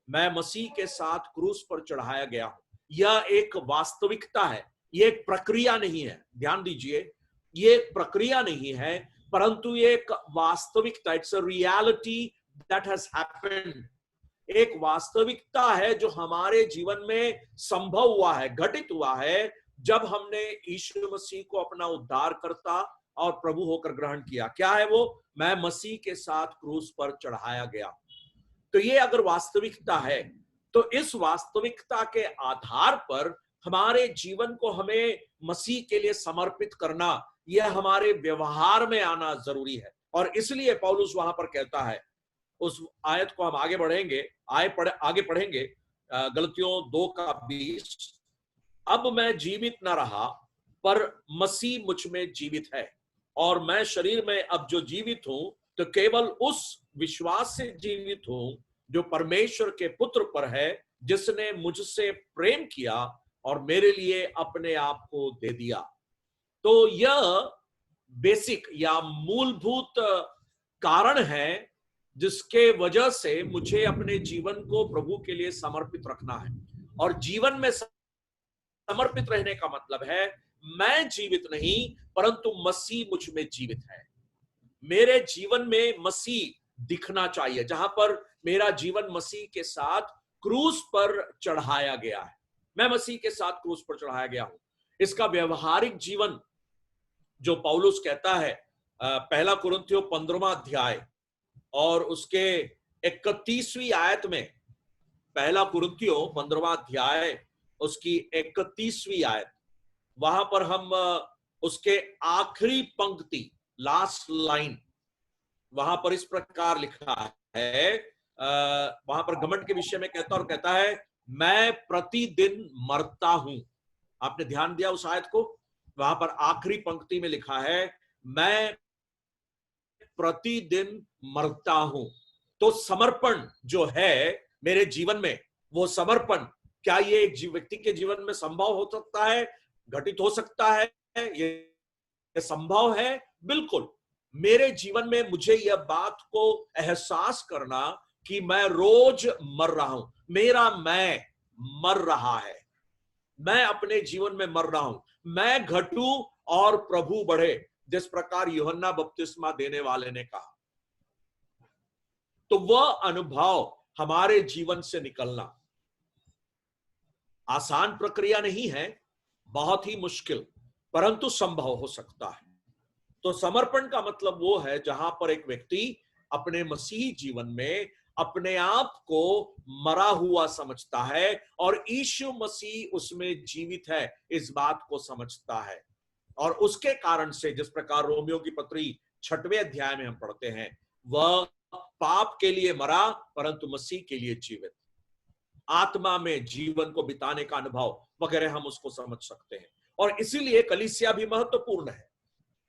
मैं मसीह के साथ क्रूस पर चढ़ाया गया हूं। यह एक वास्तविकता है, यह एक प्रक्रिया नहीं है। ध्यान दीजिए, ये एक प्रक्रिया नहीं है, परंतु ये एक वास्तविकता, it's a reality that has happened. एक वास्तविकता है जो हमारे जीवन में संभव हुआ है, घटित हुआ है, जब हमने यीशु मसीह को अपना उद्धारकर्ता और प्रभु होकर ग्रहण किया। क्या है वो? मैं मसीह के साथ क्रूस पर चढ़ाया गया। तो ये अगर वास्तविकता है, तो इस वास्तविकता के आधार पर हमारे जीवन को हमें मसीह के लिए समर्पित करना, यह हमारे व्यवहार में आना जरूरी है। और इसलिए पौलुस वहां पर कहता है, उस आयत को हम आगे बढ़ेंगे, आगे पढ़ेंगे, गलतियों 2:20, अब मैं जीवित न रहा पर मसीह मुझ में जीवित है, और मैं शरीर में अब जो जीवित हूं तो केवल उस विश्वास से जीवित हूं जो परमेश्वर के पुत्र पर है, जिसने मुझसे प्रेम किया और मेरे लिए अपने आप को दे दिया। तो यह बेसिक या मूलभूत कारण है जिसके वजह से मुझे अपने जीवन को प्रभु के लिए समर्पित रखना है। और जीवन में समर्पित रहने का मतलब है, मैं जीवित नहीं परंतु मसीह मुझ में जीवित है। मेरे जीवन में मसीह दिखना चाहिए, जहां पर मेरा जीवन मसीह के साथ क्रूस पर चढ़ाया गया है। मैं मसीह के साथ क्रूस पर चढ़ाया गया हूं। इसका व्यवहारिक जीवन जो पौलुस कहता है, पहला कुरिन्थियों 15वां अध्याय और उसके 31वीं आयत में, पहला कुरिन्थियों 15वां अध्याय उसकी 31वीं आयत, वहां पर हम उसके आखिरी पंक्ति, लास्ट लाइन, वहां पर इस प्रकार लिखा है, वहां पर घमंड के विषय में कहता है, मैं प्रतिदिन मरता हूं। आपने ध्यान दिया उस आयत को? वहां पर आखिरी पंक्ति में लिखा है, मैं प्रतिदिन मरता हूं। तो समर्पण जो है मेरे जीवन में, वो समर्पण क्या ये एक व्यक्ति के जीवन में संभव हो सकता है, घटित हो सकता है? ये संभव है, बिल्कुल। मेरे जीवन में मुझे यह बात को एहसास करना कि मैं रोज मर रहा हूं, मेरा मैं मर रहा है, मैं अपने जीवन में मर रहा हूं, मैं घटूं और प्रभु बढ़े, जिस प्रकार यूहन्ना बपतिस्मा देने वाले ने कहा। तो वह अनुभव हमारे जीवन से निकलना आसान प्रक्रिया नहीं है, बहुत ही मुश्किल, परंतु संभव हो सकता है। तो समर्पण का मतलब वो है जहां पर एक व्यक्ति अपने मसीही जीवन में अपने आप को मरा हुआ समझता है और यीशु मसीह उसमें जीवित है, इस बात को समझता है। और उसके कारण से, जिस प्रकार रोमियो की पत्री 6वें अध्याय में हम पढ़ते हैं, वह पाप के लिए मरा परंतु मसीह के लिए जीवित, आत्मा में जीवन को बिताने का अनुभव वगैरह हम उसको समझ सकते हैं। और इसीलिए कलीसिया भी महत्वपूर्ण है।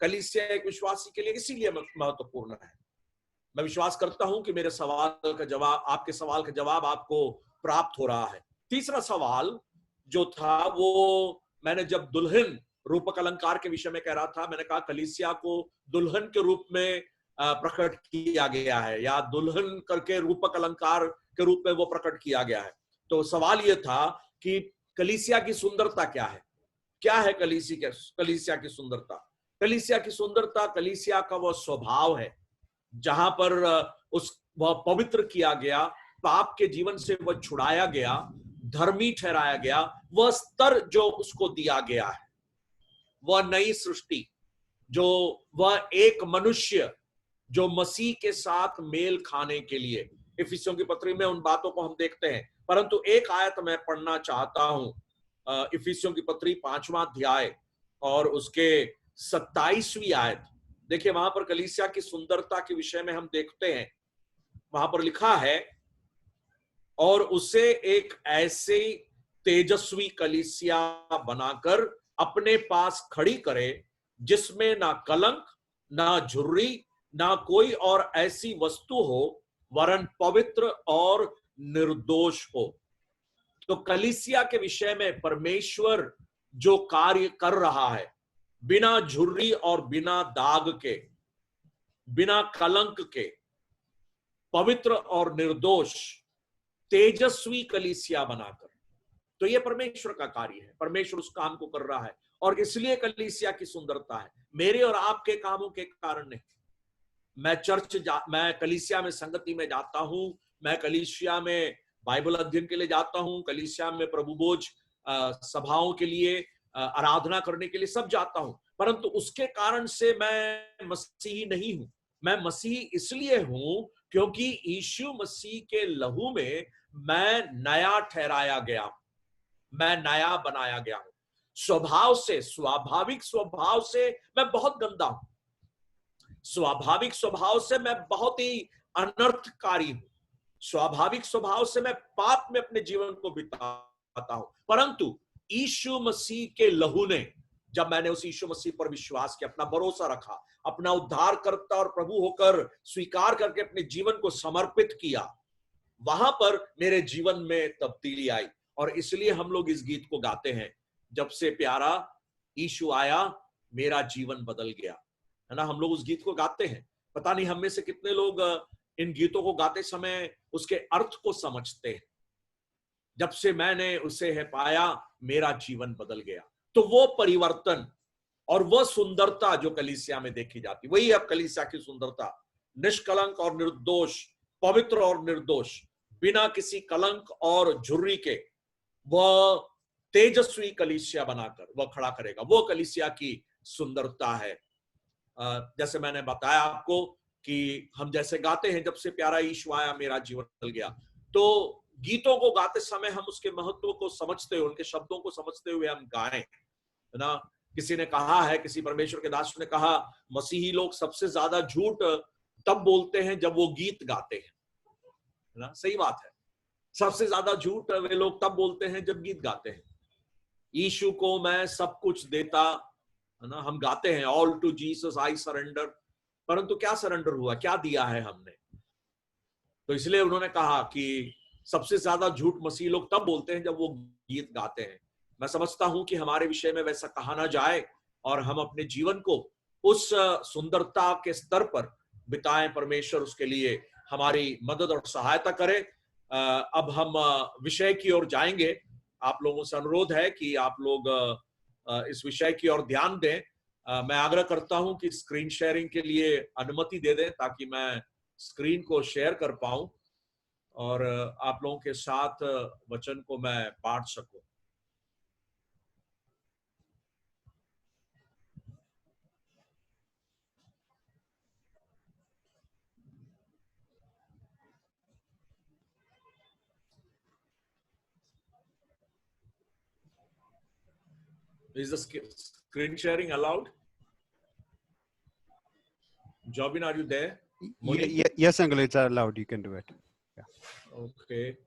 कलीसिया एक विश्वासी के लिए इसीलिए महत्वपूर्ण है। मैं विश्वास करता हूं कि मेरे सवाल का जवाब, आपके सवाल का जवाब आपको प्राप्त हो रहा है। तीसरा सवाल जो था वो मैंने जब दुल्हन रूपक अलंकार के विषय में कह रहा था, मैंने कहा कलीसिया को दुल्हन के रूप में प्रकट किया गया है, या दुल्हन करके रूपक अलंकार के रूप में वो प्रकट किया गया है। तो सवाल ये था कि कलीसिया की सुंदरता क्या है? क्या है कलीसिया की सुंदरता? कलीसिया की सुंदरता कलीसिया का वह स्वभाव है जहां पर वह पवित्र किया गया, पाप के जीवन से वह छुड़ाया गया, धर्मी ठहराया गया, वह स्तर जो उसको दिया गया है, वह नई सृष्टि, जो वह एक मनुष्य जो मसीह के साथ मेल खाने के लिए, इफिसियों की पत्री में उन बातों को हम देखते हैं। परंतु एक आयत मैं पढ़ना चाहता हूं, इफिसियों की पत्री 5वां अध्याय और उसके 27वीं आयत। देखिए वहां पर कलीसिया की सुंदरता के विषय में हम देखते हैं, वहां पर लिखा है, और उसे एक ऐसे तेजस्वी कलीसिया बनाकर अपने पास खड़ी करे जिसमें ना कलंक, ना झुर्री, ना कोई और ऐसी वस्तु हो, वरन पवित्र और निर्दोष हो। तो कलीसिया के विषय में परमेश्वर जो कार्य कर रहा है, बिना झुर्री और बिना दाग के, बिना कलंक के, पवित्र और निर्दोष तेजस्वी कलीसिया बनाकर। तो ये परमेश्वर का कार्य है, परमेश्वर उस काम को कर रहा है, और इसलिए कलीसिया की सुंदरता है मेरे और आपके कामों के कारण नहीं। मैं कलीसिया में संगति में जाता हूं, मैं कलीसिया में बाइबल अध्ययन के लिए जाता हूं, कलीसिया में प्रभु भोज सभाओं के लिए आराधना करने के लिए सब जाता हूं, परंतु उसके कारण से मैं मसीही नहीं हूं। मैं मसीही इसलिए हूं क्योंकि यीशु मसीह के लहू में मैं नया ठहराया गया हूं, मैं नया बनाया गया हूं। स्वभाव से, स्वाभाविक स्वभाव से मैं बहुत गंदा हूं, स्वाभाविक स्वभाव से मैं बहुत ही अनर्थकारी हूं, स्वाभाविक स्वभाव से मैं पाप में अपने जीवन को बिताता हूं, परंतु यीशु मसीह के लहू ने, जब मैंने उस यीशु मसीह पर विश्वास किया, अपना भरोसा रखा, अपना उद्धार करता और प्रभु होकर स्वीकार करके अपने जीवन को समर्पित किया, वहां पर मेरे जीवन में तब्दीली आई। और इसलिए हम लोग इस गीत को गाते हैं, जब से प्यारा यीशु आया मेरा जीवन बदल गया, है ना। हम लोग उस गीत को गाते हैं। पता नहीं हम में से कितने लोग इन गीतों को गाते समय उसके अर्थ को समझते हैं। जब से मैंने उसे है पाया मेरा जीवन बदल गया। तो वो परिवर्तन और वो सुंदरता जो कलीसिया में देखी जाती, वही अब कलीसिया की सुंदरता, निष्कलंक और निर्दोष, पवित्र और निर्दोष, बिना किसी कलंक और झुर्री के वह तेजस्वी कलीसिया बनाकर वह खड़ा करेगा। वो कलीसिया की सुंदरता है। जैसे मैंने बताया आपको कि हम जैसे गाते हैं, जब से प्यारा यीशु आया मेरा जीवन बदल गया, तो गीतों को गाते समय हम उसके महत्व को समझते हुए, उनके शब्दों को समझते हुए हम गाएं, है ना। किसी ने कहा है, किसी परमेश्वर के दास ने कहा, मसीही लोग सबसे ज्यादा झूठ तब बोलते हैं जब वो गीत गाते हैं, है ना। सही बात है, सबसे ज्यादा झूठ वे लोग तब बोलते हैं जब गीत गाते हैं। यीशु को मैं सब कुछ देता, है ना, हम गाते हैं all to Jesus I surrender, परंतु क्या सरेंडर हुआ, क्या दिया है हमने? तो इसलिए उन्होंने कहा कि सबसे ज्यादा झूठ मसीह लोग तब बोलते हैं जब वो गीत गाते हैं। मैं समझता हूं कि हमारे विषय में वैसा कहा ना जाए और हम अपने जीवन को उस सुंदरता के स्तर पर बिताएं। परमेश्वर उसके लिए हमारी मदद और सहायता करे। अब हम विषय की ओर जाएंगे। आप लोगों से अनुरोध है कि आप लोग इस विषय की ओर ध्यान दें। मैं आग्रह करता हूं कि स्क्रीन शेयरिंग के लिए अनुमति दे दें ताकि मैं स्क्रीन को शेयर कर पाऊं और आप लोगों के साथ वचन को मैं बांट सकूं। Is the screen sharing allowed? Jobin, are you there? Yes, Uncle, it's allowed. You can do it. Yeah. Okay.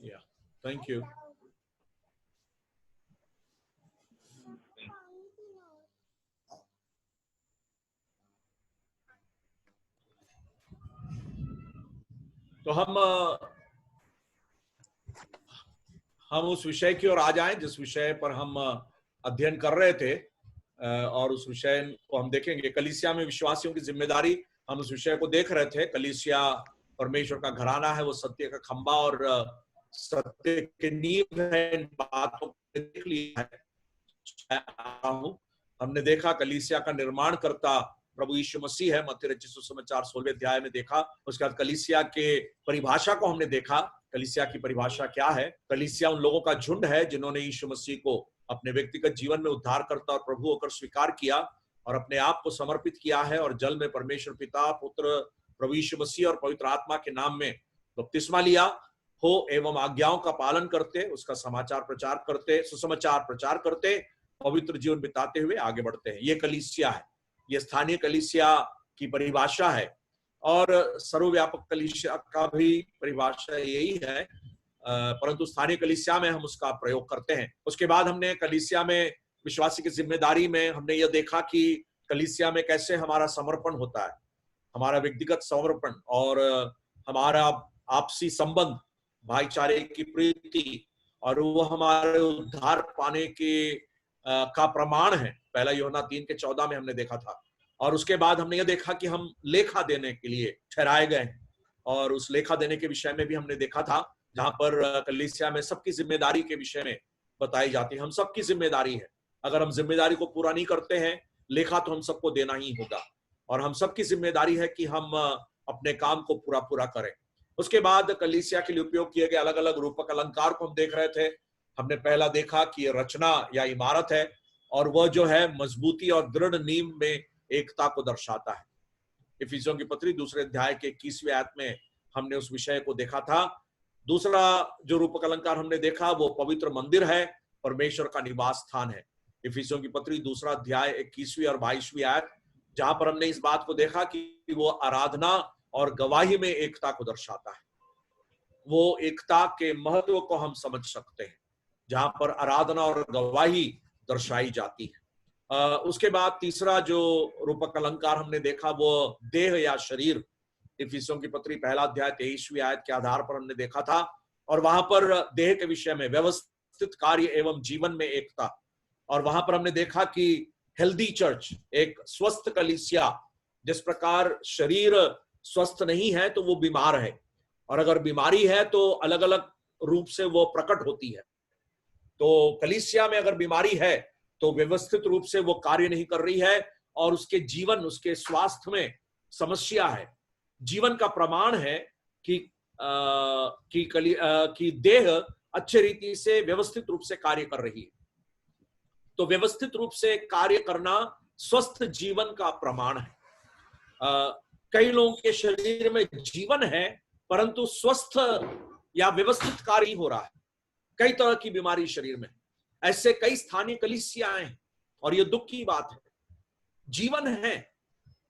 Yeah. Thank you. तो हम उस विषय की ओर आ जाएं जिस विषय पर हम अध्ययन कर रहे थे, और उस विषय को हम देखेंगे। कलीसिया में विश्वासियों की जिम्मेदारी, हम उस विषय को देख रहे थे। कलीसिया परमेश्वर का घराना है, वो सत्य का खंबा और सत्य की नींव है। इन बातों को देख लिया है। हमने देखा कलीसिया का निर्माण करता प्रभु यीशु मसीह है, मत्ती रचित सुसमाचार 16वें अध्याय में देखा। उसके बाद कलीसिया के परिभाषा को हमने देखा। कलीसिया की परिभाषा क्या है? कलीसिया उन लोगों का झुंड है जिन्होंने यीशु मसीह को अपने व्यक्तिगत जीवन में उद्धार करता और प्रभु होकर स्वीकार किया और अपने आप को समर्पित किया है, और जल में परमेश्वर पिता, पुत्र, प्रभु यीशु मसीह और पवित्र आत्मा के नाम में बपतिस्मा लिया हो एवं आज्ञाओं का पालन करते, उसका समाचार प्रचार करते, सुसमाचार प्रचार करते, पवित्र जीवन बिताते हुए आगे बढ़ते हैं। ये कलीसिया है, ये स्थानीय कलीसिया की परिभाषा है, और सर्वव्यापक कलीसिया का भी परिभाषा यही है, परंतु स्थानीय कलीसिया में हम उसका प्रयोग करते हैं। उसके बाद हमने कलीसिया में विश्वासी की जिम्मेदारी में हमने यह देखा कि कलीसिया में कैसे हमारा समर्पण होता है, हमारा व्यक्तिगत समर्पण और हमारा आपसी संबंध, भाईचारे की प्रीति, और वो हमारे उद्धार पाने के का प्रमाण है। पहला यूहन्ना 3:14 में हमने देखा था। और उसके बाद हमने यह देखा कि हम लेखा देने के लिए ठहराए गए हैं, और उस लेखा देने के विषय में भी हमने देखा था, जहां पर कलीसिया में सबकी जिम्मेदारी के विषय में बताई जाती है। हम सबकी जिम्मेदारी है, अगर हम जिम्मेदारी को पूरा नहीं करते हैं, लेखा तो हम सबको देना ही होगा, और हम सबकी जिम्मेदारी है कि हम अपने काम को पूरा पूरा करें। उसके बाद कलीसिया के लिए उपयोग किए गए अलग अलग रूपक अलंकार को हम देख रहे थे। हमने पहला देखा कि ये रचना या इमारत है, और वह जो है मजबूती और दृढ़ नींव में एकता को दर्शाता है। इफिसियों की पत्री 2 अध्याय के 21वें आयत में हमने उस विषय को देखा था। दूसरा जो रूपक अलंकार हमने देखा वो पवित्र मंदिर है, परमेश्वर का निवास स्थान है। इफिसियों की पत्री 2 अध्याय 21वीं और 22वीं आयत, जहां पर हमने इस बात को देखा कि वो आराधना और गवाही में एकता को दर्शाता है। वो एकता के महत्व को हम समझ सकते हैं, जहां पर आराधना और गवाही दर्शाई जाती है। उसके बाद तीसरा जो रूपक अलंकार हमने देखा वो देह या शरीर, इफिसियों की पत्री 1 अध्याय 23वीं आयत के आधार पर हमने देखा था, और वहां पर देह के विषय में व्यवस्थित कार्य एवं जीवन में एकता। और वहां पर हमने देखा कि हेल्दी चर्च, एक स्वस्थ कलीसिया, जिस प्रकार शरीर स्वस्थ नहीं है तो वो बीमार है, और अगर बीमारी है तो अलग अलग रूप से वो प्रकट होती है। तो कलीसिया में अगर बीमारी है तो व्यवस्थित रूप से वो कार्य नहीं कर रही है, और उसके जीवन, उसके स्वास्थ्य में समस्या है। जीवन का प्रमाण है कि देह अच्छे रीति से व्यवस्थित रूप से कार्य कर रही है। तो व्यवस्थित रूप से कार्य करना स्वस्थ जीवन का प्रमाण है। कई लोगों के शरीर में जीवन है परंतु स्वस्थ या व्यवस्थित कार्य नहीं हो रहा है। कई तरह की बीमारी शरीर में, ऐसे कई स्थानीय कलीसियाएं हैं, और यह दुख की बात है। जीवन है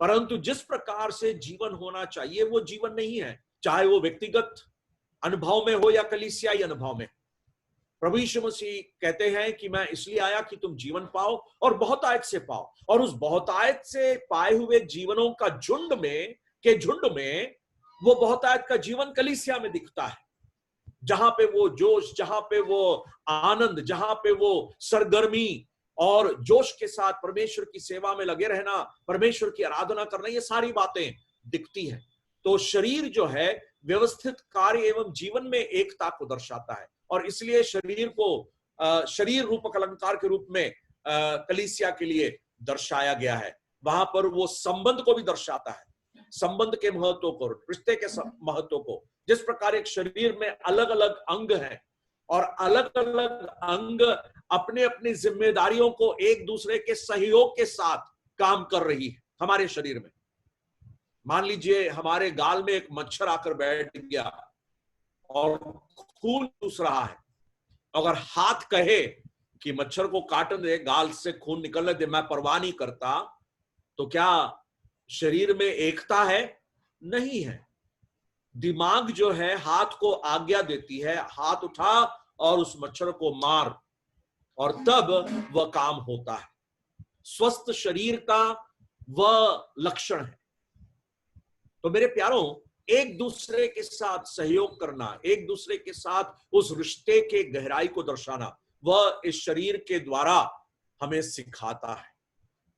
परंतु जिस प्रकार से जीवन होना चाहिए वो जीवन नहीं है, चाहे वो व्यक्तिगत अनुभव में हो या कलीसियाई अनुभव में। प्रभु यीशु मसीह कहते हैं कि मैं इसलिए आया कि तुम जीवन पाओ और बहुतायत से पाओ, और उस बहुतायत से पाए हुए जीवनों का झुंड में वो बहुतायत का जीवन कलीसिया में दिखता है, जहां पे वो जोश, जहां पे वो आनंद, जहां पे वो सरगर्मी और जोश के साथ परमेश्वर की सेवा में लगे रहना, परमेश्वर की आराधना करना, ये सारी बातें दिखती हैं। तो शरीर जो है व्यवस्थित कार्य एवं जीवन में एकता को दर्शाता है, और इसलिए शरीर को शरीर रूपक अलंकार के रूप में कलीसिया के लिए दर्शाया गया है। वहां पर वो संबंध को भी दर्शाता है, संबंध के महत्व को, रिश्ते के महत्व को। जिस प्रकार एक शरीर में अलग अलग अंग हैं, और अलग अलग अंग अपने अपनी जिम्मेदारियों को एक दूसरे के सहयोग के साथ काम कर रही है। हमारे शरीर में मान लीजिए हमारे गाल में एक मच्छर आकर बैठ गया और खून चूस रहा है, अगर हाथ कहे कि मच्छर को काटने दे, गाल से खून निकलने दे, मैं परवाह नहीं करता, तो क्या शरीर में एकता है? नहीं है। दिमाग जो है हाथ को आज्ञा देती है, हाथ उठा और उस मच्छर को मार, और तब वह काम होता है। स्वस्थ शरीर का वह लक्षण है। तो मेरे प्यारों, एक दूसरे के साथ सहयोग करना, एक दूसरे के साथ उस रिश्ते के गहराई को दर्शाना, वह इस शरीर के द्वारा हमें सिखाता है।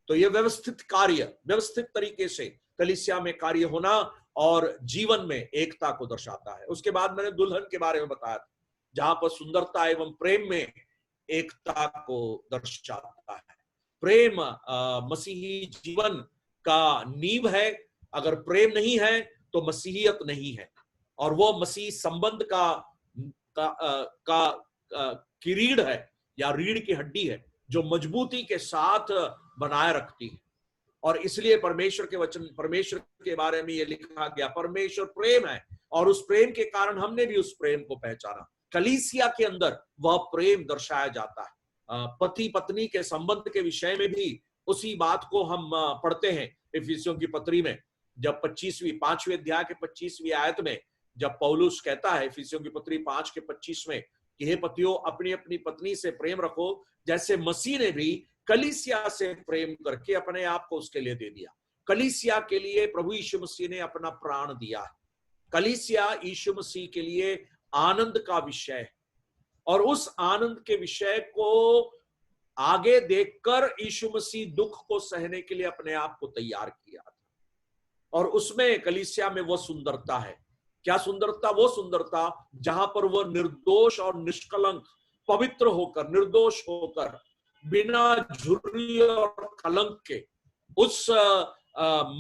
तो यह व्यवस्थित कार्य, व्यवस्थित तरीके से कलीसिया में कार्य होना और जीवन में एकता को दर्शाता है। उसके बाद मैंने दुल्हन के बारे में बताया था, जहां पर सुंदरता एवं प्रेम में एकता को दर्शाता है। प्रेम मसीही जीवन का नींव है। अगर प्रेम नहीं है तो मसीहियत नहीं है, और वो मसीह संबंध का किरीड़ है या रीढ़ की हड्डी है, जो मजबूती के साथ बनाए रखती है। और इसलिए परमेश्वर के वचन, परमेश्वर के बारे में ये लिखा गया, परमेश्वर प्रेम है, और उस प्रेम के कारण हमने भी उस प्रेम को पहचाना। कलीसिया के अंदर वह प्रेम दर्शाया जाता है। पति पत्नी के संबंध के विषय में भी उसी बात को हम पढ़ते हैं इफिसियों की पत्री में, जब 5वें अध्याय के 25वीं आयत में जब पौलुस कहता है इफिसियों की पत्री 5 के 25 में कि हे पतियों, अपनी अपनी पत्नी से प्रेम रखो, जैसे मसीह ने भी कलीसिया से प्रेम करके अपने आप को उसके लिए दे दिया। कलीसिया के लिए प्रभु यीशु मसीह ने अपना प्राण दिया है। कलीसिया यीशु मसीह के लिए आनंद का विषय है, और उस आनंद के विषय को आगे देखकर यीशु मसीह दुख को सहने के लिए अपने आप को तैयार किया था। और उसमें कलीसिया में वो सुंदरता है। क्या सुंदरता? वो सुंदरता जहां पर वो निर्दोष और निष्कलंक, पवित्र होकर, निर्दोष होकर, बिना झुर्री और कलंक के उस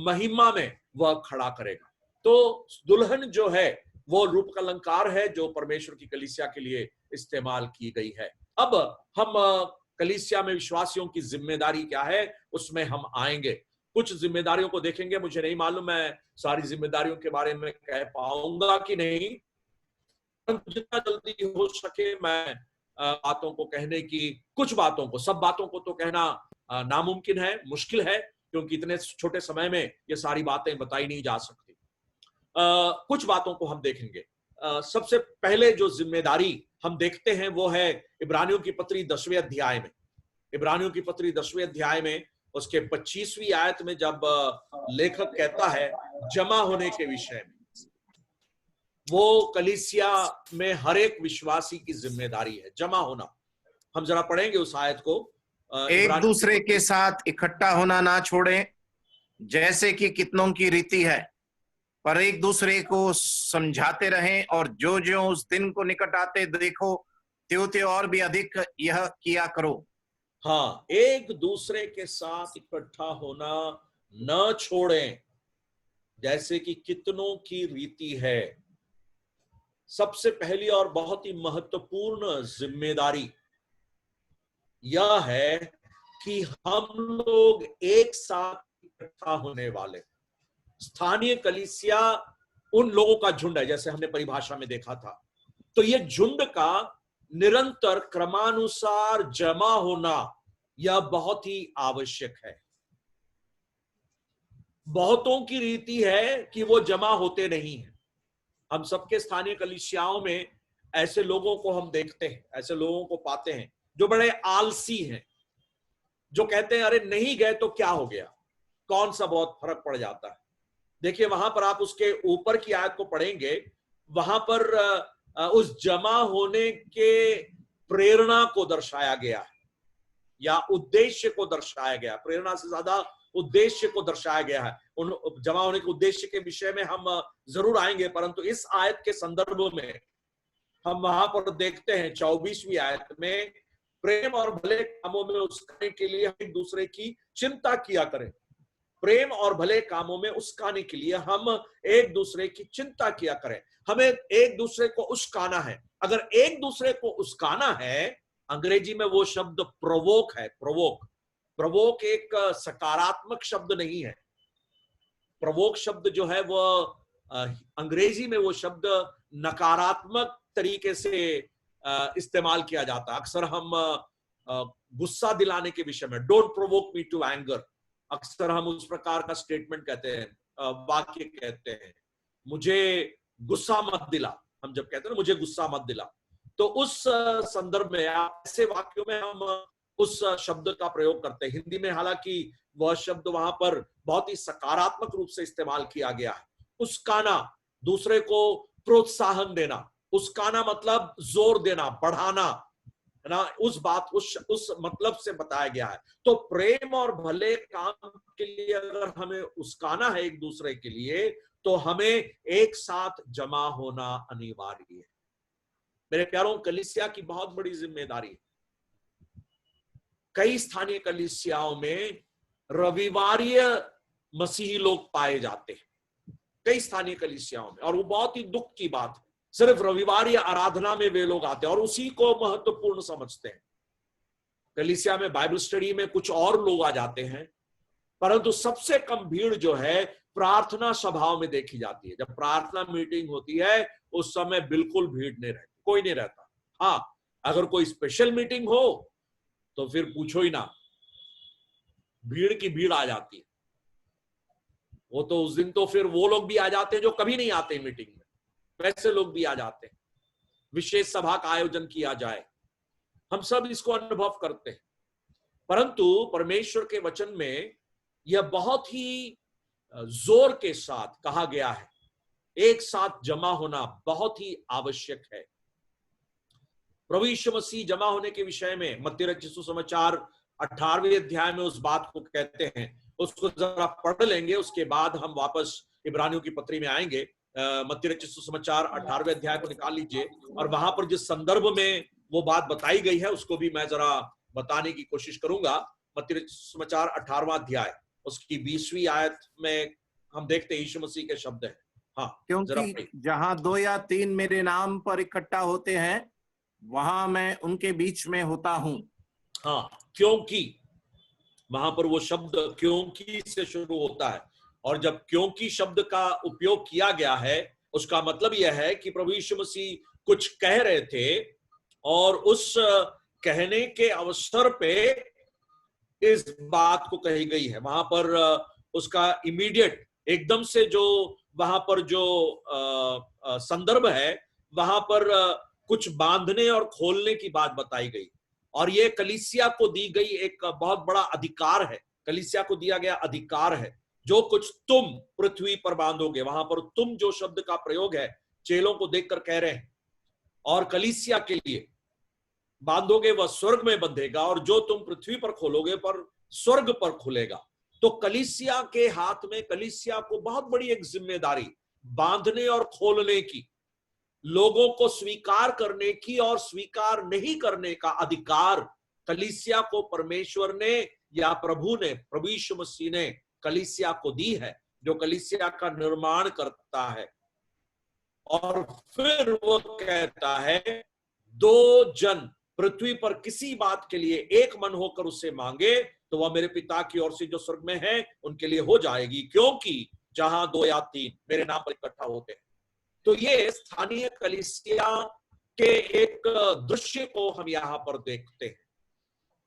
महिमा में वह खड़ा करेगा। तो दुल्हन जो है वो रूप अलंकार है जो परमेश्वर की कलीसिया के लिए इस्तेमाल की गई है। अब हम कलीसिया में विश्वासियों की जिम्मेदारी क्या है उसमें हम आएंगे। कुछ जिम्मेदारियों को देखेंगे। मुझे नहीं मालूम मैं सारी जिम्मेदारियों के बारे में कह पाऊंगा कि नहीं, जितना जल्दी हो सके मैं बातों को कहने की, कुछ बातों को, सब बातों को तो कहना नामुमकिन है, मुश्किल है, क्योंकि इतने छोटे समय में ये सारी बातें बताई नहीं जा सकती। कुछ बातों को हम देखेंगे। सबसे पहले जो जिम्मेदारी हम देखते हैं वो है इब्रानियों की पत्री 10वें अध्याय में। इब्रानियों की पत्री 10वें अध्याय में उसके 25वीं आयत में जब लेखक कहता है जमा होने के विषय में, वो कलीसिया में हर एक विश्वासी की जिम्मेदारी है, जमा होना। हम जरा पढ़ेंगे उस आयत को। एक दूसरे के साथ इकट्ठा होना ना छोड़ें, जैसे कि कितनों की रीति है, पर एक दूसरे को समझाते रहें, और जो जो उस दिन को निकट आते देखो त्यों त्यों और भी अधिक यह किया करो। हाँ, एक दूसरे के साथ इकट्ठा होना न छोड़ें, जैसे कि कितनों की रीति है। सबसे पहली और बहुत ही महत्वपूर्ण जिम्मेदारी यह है कि हम लोग एक साथ इकट्ठा होने वाले। स्थानीय कलीसिया उन लोगों का झुंड है, जैसे हमने परिभाषा में देखा था। तो ये झुंड का निरंतर क्रमानुसार जमा होना यह बहुत ही आवश्यक है। बहुतों की रीति है कि वो जमा होते नहीं है। हम सबके स्थानीय कलीसियाओं में ऐसे लोगों को हम देखते हैं, ऐसे लोगों को पाते हैं जो बड़े आलसी हैं, जो कहते हैं अरे नहीं गए तो क्या हो गया, कौन सा बहुत फर्क पड़ जाता है। देखिए वहां पर आप उसके ऊपर की आयत को पढ़ेंगे, वहां पर उस जमा होने के प्रेरणा को दर्शाया गया है या उद्देश्य को दर्शाया गया। प्रेरणा से ज्यादा उद्देश्य को दर्शाया गया है। उन जमा होने के उद्देश्य के विषय में हम जरूर आएंगे, परंतु इस आयत के संदर्भ में हम वहां पर देखते हैं 24वीं आयत में, प्रेम और भले कामों में उस्काने के लिए हम एक दूसरे की चिंता किया करें। प्रेम और भले कामों में उस्काने के लिए हम एक दूसरे की चिंता किया करें। हमें एक दूसरे को उस्काना है। अगर एक दूसरे को उस्काना है, अंग्रेजी में वो शब्द प्रोवोक है। प्रोवोक एक सकारात्मक शब्द नहीं है। प्रोवोक शब्द जो है वो अंग्रेजी में वो शब्द नकारात्मक तरीके से इस्तेमाल किया जाता है। अक्सर हम गुस्सा दिलाने के विषय में, don't provoke me to anger, अक्सर हम उस प्रकार का स्टेटमेंट कहते हैं, वाक्य कहते हैं, मुझे गुस्सा मत दिला। हम जब कहते हैं ना मुझे गुस्सा मत दिला, तो उस संदर्भ में ऐसे वाक्यों में हम उस शब्द का प्रयोग करते हैं। हिंदी में हालांकि वह शब्द वहां पर बहुत ही सकारात्मक रूप से इस्तेमाल किया गया है। उस्काना, दूसरे को प्रोत्साहन देना। उस्काना मतलब जोर देना, बढ़ाना, है ना। उस बात उस मतलब से बताया गया है। तो प्रेम और भले काम के लिए अगर हमें उस्काना है एक दूसरे के लिए, तो हमें एक साथ जमा होना अनिवार्य है। मेरे प्यारों, कलीसिया की बहुत बड़ी जिम्मेदारी है। कई स्थानीय कलीसियाओं में रविवारीय मसीही लोग पाए जाते हैं, कई स्थानीय कलीसियाओं में, और वो बहुत ही दुख की बात है। सिर्फ रविवारीय आराधना में वे लोग आते हैं और उसी को महत्वपूर्ण समझते हैं। कलीसिया में बाइबल स्टडी में कुछ और लोग आ जाते हैं, परंतु सबसे कम भीड़ जो है प्रार्थना सभाओं में देखी जाती है। जब प्रार्थना मीटिंग होती है उस समय बिल्कुल भीड़ नहीं रहती, कोई नहीं रहता। हाँ, अगर कोई स्पेशल मीटिंग हो तो फिर पूछो ही ना, भीड़ की भीड़ आ जाती है। वो तो उस दिन तो फिर वो लोग भी आ जाते हैं जो कभी नहीं आते मीटिंग में, वैसे लोग भी आ जाते हैं। विशेष सभा का आयोजन किया जाए, हम सब इसको अनुभव करते हैं। परंतु परमेश्वर के वचन में यह बहुत ही जोर के साथ कहा गया है, एक साथ जमा होना बहुत ही आवश्यक है। प्रभु यीशु मसीह जमा होने के विषय में मत्ती रचित सुसमाचार 18वें अध्याय में उस बात को कहते हैं। उसको जरा पढ़ लेंगे, उसके बाद हम वापस इब्रानियों की पत्री में आएंगे। मत्ती रचित सुसमाचार 18वें अध्याय को निकाल लीजिए और वहां पर जिस संदर्भ में वो बात बताई गई है उसको भी मैं जरा बताने की कोशिश करूंगा। मत्ती रचित सुसमाचार 18वां अध्याय उसकी 20वीं आयत में हम देखते हैं यीशु मसीह के शब्द हैं। हाँ, क्योंकि जहां 2 या 3 मेरे नाम पर इकट्ठा होते हैं वहां मैं उनके बीच में होता हूं। हाँ, क्योंकि वहां पर वो शब्द क्योंकि से शुरू होता है, और जब क्योंकि शब्द का उपयोग किया गया है उसका मतलब यह है कि प्रभु यीशु मसीह कुछ कह रहे थे और उस कहने के अवसर पे इस बात को कही गई है। वहां पर उसका इमीडिएट एकदम से जो वहां पर जो संदर्भ है वहां पर कुछ बांधने और खोलने की बात बताई गई, और ये कलीसिया को दी गई एक बहुत बड़ा अधिकार है। कलीसिया को दिया गया अधिकार है, जो कुछ तुम पृथ्वी पर बांधोगे, वहां पर तुम जो शब्द का प्रयोग है चेलों को देखकर कह रहे हैं, और कलीसिया के लिए बांधोगे वह स्वर्ग में बंधेगा और जो तुम पृथ्वी पर खोलोगे पर स्वर्ग पर खुलेगा। तो कलीसिया के हाथ में, कलीसिया को बहुत बड़ी एक जिम्मेदारी बांधने और खोलने की, लोगों को स्वीकार करने की और स्वीकार नहीं करने का अधिकार कलीसिया को परमेश्वर ने या प्रभु ने, प्रभु यीशु मसीह ने कलीसिया को दी है, जो कलीसिया का निर्माण करता है। और फिर वो कहता है 2 जन पृथ्वी पर किसी बात के लिए एक मन होकर उससे मांगे तो वह मेरे पिता की ओर से जो स्वर्ग में है उनके लिए हो जाएगी, क्योंकि जहां 2 या 3 मेरे नाम पर इकट्ठा होते हैं। तो ये स्थानीय कलीसिया के एक दृश्य को हम यहां पर देखते हैं,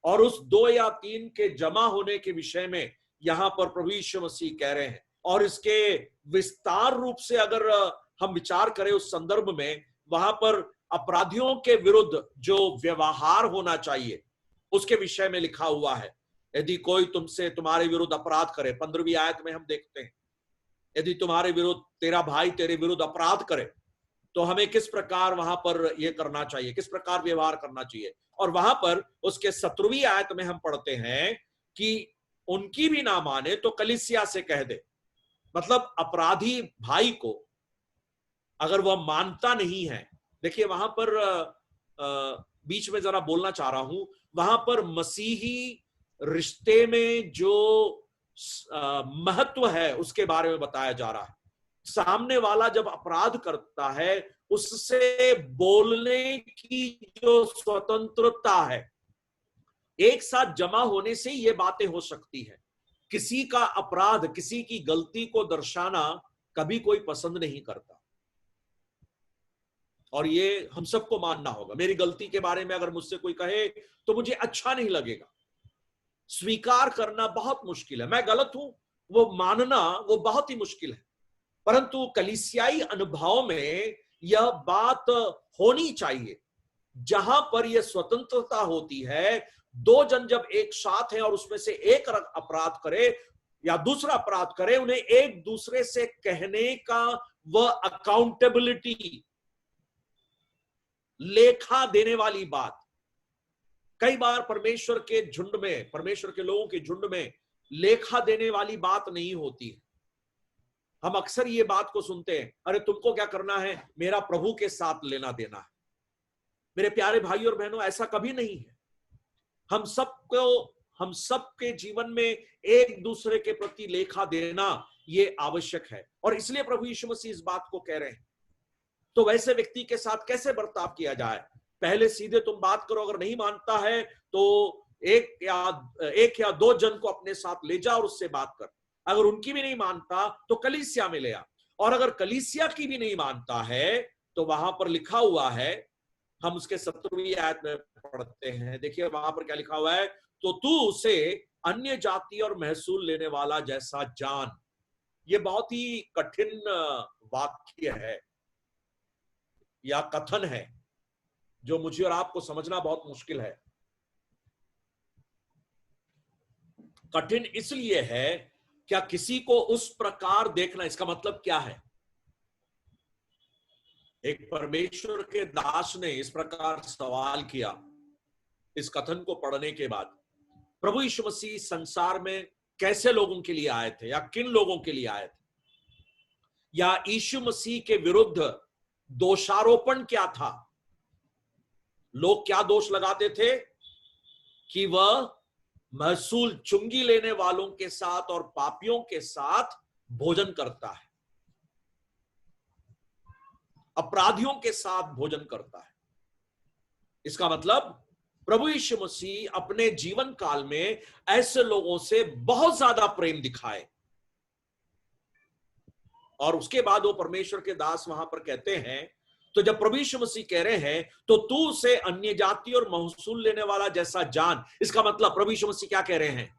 और उस 2 या 3 के जमा होने के विषय में यहां पर प्रभु यीशु मसीह कह रहे हैं। और इसके विस्तार रूप से अगर हम विचार करें उस संदर्भ में, वहां पर अपराधियों के विरुद्ध जो व्यवहार होना चाहिए उसके विषय में लिखा हुआ है। यदि कोई तुमसे तुम्हारे विरुद्ध अपराध करे, 15वीं आयत में हम देखते हैं, यदि तुम्हारे विरुद्ध तेरा भाई तेरे विरुद्ध अपराध करे तो हमें किस प्रकार वहां पर यह करना चाहिए, किस प्रकार व्यवहार करना चाहिए। और वहां पर उसके 17वीं आयत में हम पढ़ते हैं कि उनकी भी ना माने तो कलीसिया से कह दे। मतलब अपराधी भाई को अगर वह मानता नहीं है, देखिए वहां पर बीच में जरा बोलना चाह रहा हूं, वहां पर मसीही रिश्ते में जो महत्व है उसके बारे में बताया जा रहा है। सामने वाला जब अपराध करता है उससे बोलने की जो स्वतंत्रता है, एक साथ जमा होने से ये बातें हो सकती है। किसी का अपराध, किसी की गलती को दर्शाना कभी कोई पसंद नहीं करता, और ये हम सबको मानना होगा। मेरी गलती के बारे में अगर मुझसे कोई कहे तो मुझे अच्छा नहीं लगेगा, स्वीकार करना बहुत मुश्किल है। मैं गलत हूं वो मानना वो बहुत ही मुश्किल है, परंतु कलीसियाई अनुभव में यह बात होनी चाहिए जहां पर यह स्वतंत्रता होती है। 2 जन जब एक साथ हैं और उसमें से एक अपराध करे या दूसरा अपराध करे, उन्हें एक दूसरे से कहने का वह अकाउंटेबिलिटी, लेखा देने वाली बात, कई बार परमेश्वर के झुंड में, परमेश्वर के लोगों के झुंड में लेखा देने वाली बात नहीं होती है। हम अक्सर ये बात को सुनते हैं, अरे तुमको क्या करना है, मेरा प्रभु के साथ लेना देना है। मेरे प्यारे भाई और बहनों, ऐसा कभी नहीं है। हम सबके जीवन में एक दूसरे के प्रति लेखा देना ये आवश्यक है, और इसलिए प्रभु यीशु मसीह इस बात को कह रहे हैं। तो वैसे व्यक्ति के साथ कैसे बर्ताव किया जाए? पहले सीधे तुम बात करो, अगर नहीं मानता है तो एक या 2 जन को अपने साथ ले जा और उससे बात कर। अगर उनकी भी नहीं मानता तो कलीसिया में ले आ, और अगर कलीसिया की भी नहीं मानता है तो वहां पर लिखा हुआ है, हम उसके 17वीं आयत में पढ़ते हैं, देखिए वहां पर क्या लिखा हुआ है, तो तू उसे अन्य जाति और महसूल लेने वाला जैसा जान। ये बहुत ही कठिन वाक्य है या कथन है जो मुझे और आपको समझना बहुत मुश्किल है। कठिन इसलिए है, क्या किसी को उस प्रकार देखना, इसका मतलब क्या है? एक परमेश्वर के दास ने इस प्रकार सवाल किया इस कथन को पढ़ने के बाद, प्रभु यीशु मसीह संसार में कैसे लोगों के लिए आए थे या किन लोगों के लिए आए थे, या यीशु मसीह के विरुद्ध दोषारोपण क्या था। लोग क्या दोष लगाते थे कि वह महसूल चुंगी लेने वालों के साथ और पापियों के साथ भोजन करता है, अपराधियों के साथ भोजन करता है। इसका मतलब प्रभु यीशु मसीह अपने जीवन काल में ऐसे लोगों से बहुत ज्यादा प्रेम दिखाए, और उसके बाद वो परमेश्वर के दास वहां पर कहते हैं, तो जब प्रभु यीशु मसीह कह रहे हैं तो तू उसे अन्य जाति और महसूल लेने वाला जैसा जान, इसका मतलब प्रभु यीशु मसीह क्या कह रहे हैं?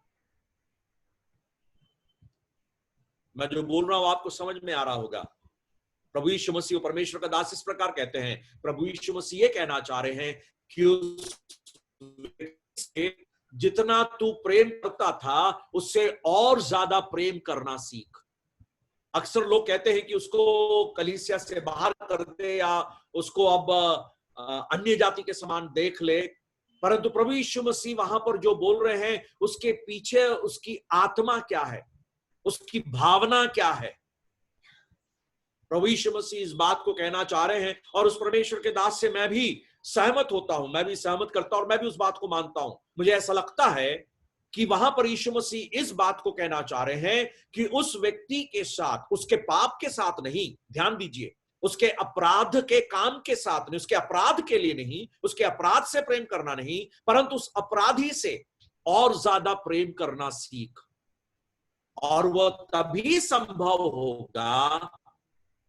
मैं जो बोल रहा हूं आपको समझ में आ रहा होगा। प्रभु यीशु मसीह परमेश्वर का दास इस प्रकार कहते हैं, प्रभु यीशु मसीह ये कहना चाह रहे हैं कि उससे जितना तू प्रेम करता था उससे और ज्यादा प्रेम करना सीख। अक्सर लोग कहते हैं कि उसको कलीसिया से बाहर कर दे या उसको अब अन्य जाति के समान देख ले, परंतु प्रभु यीशु मसीह वहां पर जो बोल रहे हैं उसके पीछे उसकी आत्मा क्या है, उसकी भावना क्या है। प्रभु यीशु मसीह इस बात को कहना चाह रहे हैं, और उस परमेश्वर के दास से मैं भी सहमत होता हूं, मैं भी सहमत करता हूं और मैं भी उस बात को मानता हूं। मुझे ऐसा लगता है कि वहां पर यीशु मसीह इस बात को कहना चाह रहे हैं कि उस व्यक्ति के साथ, उसके पाप के साथ नहीं, ध्यान दीजिए, उसके अपराध के काम के साथ नहीं, उसके अपराध के लिए नहीं, उसके अपराध से प्रेम करना नहीं, परंतु उस अपराधी से और ज्यादा प्रेम करना सीख। और वह तभी संभव होगा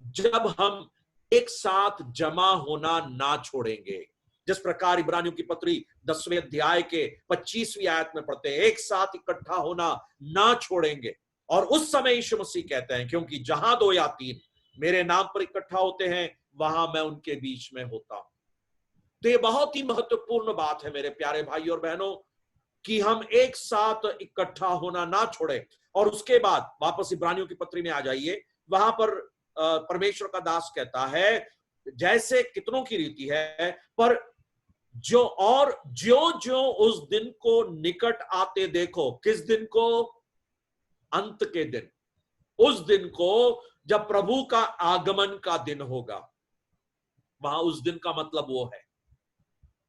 जब हम एक साथ जमा होना ना छोड़ेंगे। जिस प्रकार इब्रानियों की पत्री 10वें अध्याय के 25वीं आयत में पढ़ते हैं, एक साथ इकट्ठा होना ना छोड़ेंगे। और उस समय यीशु मसीह कहते हैं, क्योंकि जहां 2 या 3 मेरे नाम पर इकट्ठा होते हैं वहां मैं उनके बीच में होता हूं। तो ये बहुत ही महत्वपूर्ण बात है मेरे प्यारे भाई और बहनों, कि हम एक साथ इकट्ठा होना ना छोड़े। और उसके बाद वापस इब्रानियों की पत्री में आ जाइए, वहां पर परमेश्वर का दास कहता है, जैसे कितनों की रीति है, पर ज्यो उस दिन को निकट आते देखो। किस दिन को? अंत के दिन, उस दिन को जब प्रभु का आगमन का दिन होगा। वहां उस दिन का मतलब वो है,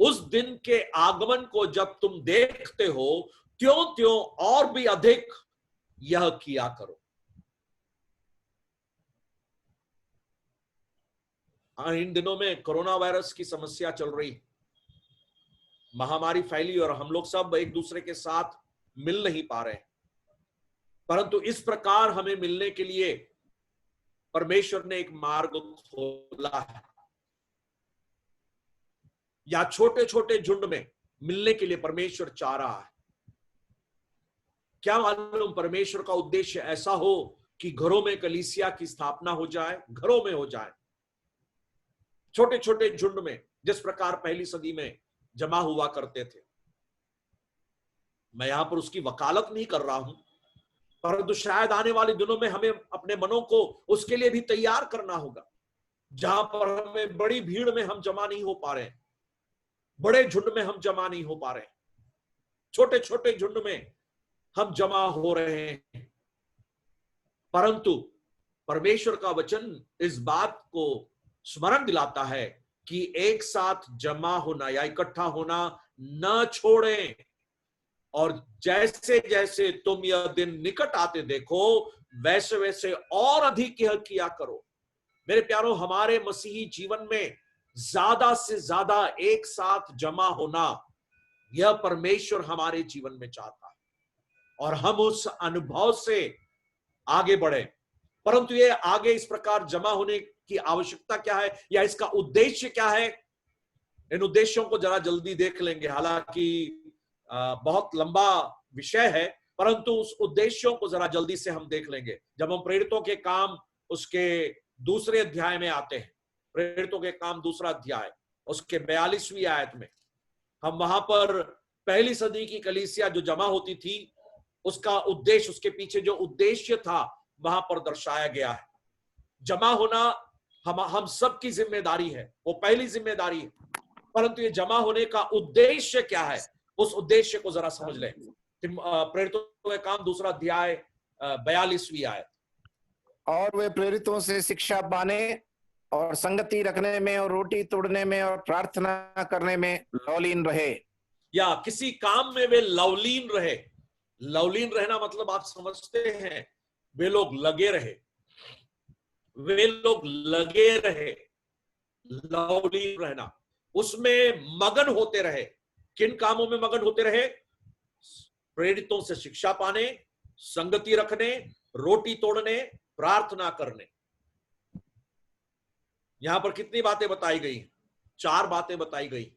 उस दिन के आगमन को जब तुम देखते हो त्यों त्यों और भी अधिक यह किया करो। इन दिनों में कोरोना वायरस की समस्या चल रही, महामारी फैली और हम लोग सब एक दूसरे के साथ मिल नहीं पा रहे, परंतु इस प्रकार हमें मिलने के लिए परमेश्वर ने एक मार्ग खोला है, या छोटे छोटे झुंड में मिलने के लिए परमेश्वर चाह रहा है। क्या मालूम परमेश्वर का उद्देश्य ऐसा हो कि घरों में कलीसिया की स्थापना हो जाए, घरों में हो जाए, छोटे छोटे झुंड में, जिस प्रकार पहली सदी में जमा हुआ करते थे। मैं यहां पर उसकी वकालत नहीं कर रहा हूं, परंतु शायद आने वाले दिनों में हमें अपने मनों को उसके लिए भी तैयार करना होगा, जहां पर हमें बड़ी भीड़ में हम जमा नहीं हो पा रहे, बड़े झुंड में हम जमा नहीं हो पा रहे, छोटे छोटे झुंड में हम जमा हो रहे हैं। परंतु परमेश्वर का वचन इस बात को स्मरण दिलाता है कि एक साथ जमा होना या इकट्ठा होना न छोड़ें, और जैसे जैसे तुम यह दिन निकट आते देखो वैसे वैसे और अधिक यह किया करो। मेरे प्यारों, हमारे मसीही जीवन में ज्यादा से ज्यादा एक साथ जमा होना यह परमेश्वर हमारे जीवन में चाहता है, और हम उस अनुभव से आगे बढ़े। परंतु ये आगे इस प्रकार जमा होने की आवश्यकता क्या है, या इसका उद्देश्य क्या है, इन उद्देश्यों को जरा जल्दी देख लेंगे। हालांकि बहुत लंबा विषय है, परंतु उस उद्देश्यों को जरा जल्दी से हम देख लेंगे। जब हम प्रेरितों के काम उसके 2 अध्याय में आते हैं, प्रेरितों के काम 2 अध्याय उसके 42वीं आयत में, हम वहां पर पहली सदी की कलीसिया जो जमा होती थी उसका उद्देश्य, उसके पीछे जो उद्देश्य था वहां पर दर्शाया गया है। जमा होना हम सब की जिम्मेदारी है, वो पहली जिम्मेदारी है। परंतु ये जमा होने का उद्देश्य क्या है, उस उद्देश्य को जरा समझ लें। प्रेरितों के काम 2 अध्याय 42वीं आयत। और वे प्रेरितों से शिक्षा पाने और संगति रखने में और रोटी तोड़ने में और प्रार्थना करने में लौलीन रहे। या किसी काम में वे लवलीन रहे। लवलीन रहना मतलब आप समझते हैं, वे लोग लगे रहे, वे लोग लगे रहे। लवलीन रहना, उसमें मगन होते रहे। किन कामों में मगन होते रहे? प्रेरितों से शिक्षा पाने, संगति रखने, रोटी तोड़ने, प्रार्थना करने। यहां पर कितनी बातें बताई गई? 4 बातें बताई गई।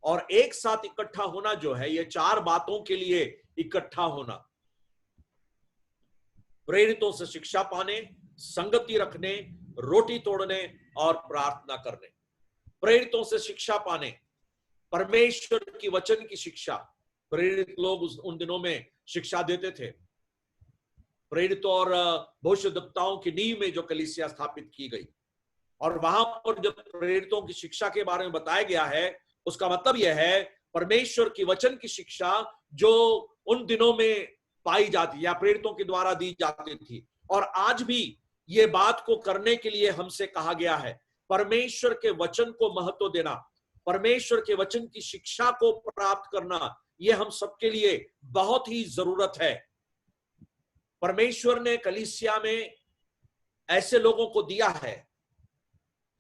और एक साथ इकट्ठा होना जो है, ये 4 बातों के लिए इकट्ठा होना। प्रेरितों से शिक्षा पाने, संगति रखने, रोटी तोड़ने और प्रार्थना करने। प्रेरितों से शिक्षा पाने, परमेश्वर की वचन की शिक्षा। प्रेरित लोग उन दिनों में शिक्षा देते थे। प्रेरितों और भविष्यद्वक्ताओं की नींव में जो कलीसिया स्थापित की गई, और वहां पर जब प्रेरितों की शिक्षा के बारे में बताया गया है, उसका मतलब यह है परमेश्वर की वचन की शिक्षा जो उन दिनों में पाई जाती या प्रेरितों के द्वारा दी जाती थी। और आज भी ये बात को करने के लिए हमसे कहा गया है। परमेश्वर के वचन को महत्व देना, परमेश्वर के वचन की शिक्षा को प्राप्त करना, ये हम सबके लिए बहुत ही जरूरत है। परमेश्वर ने कलीसिया में ऐसे लोगों को दिया है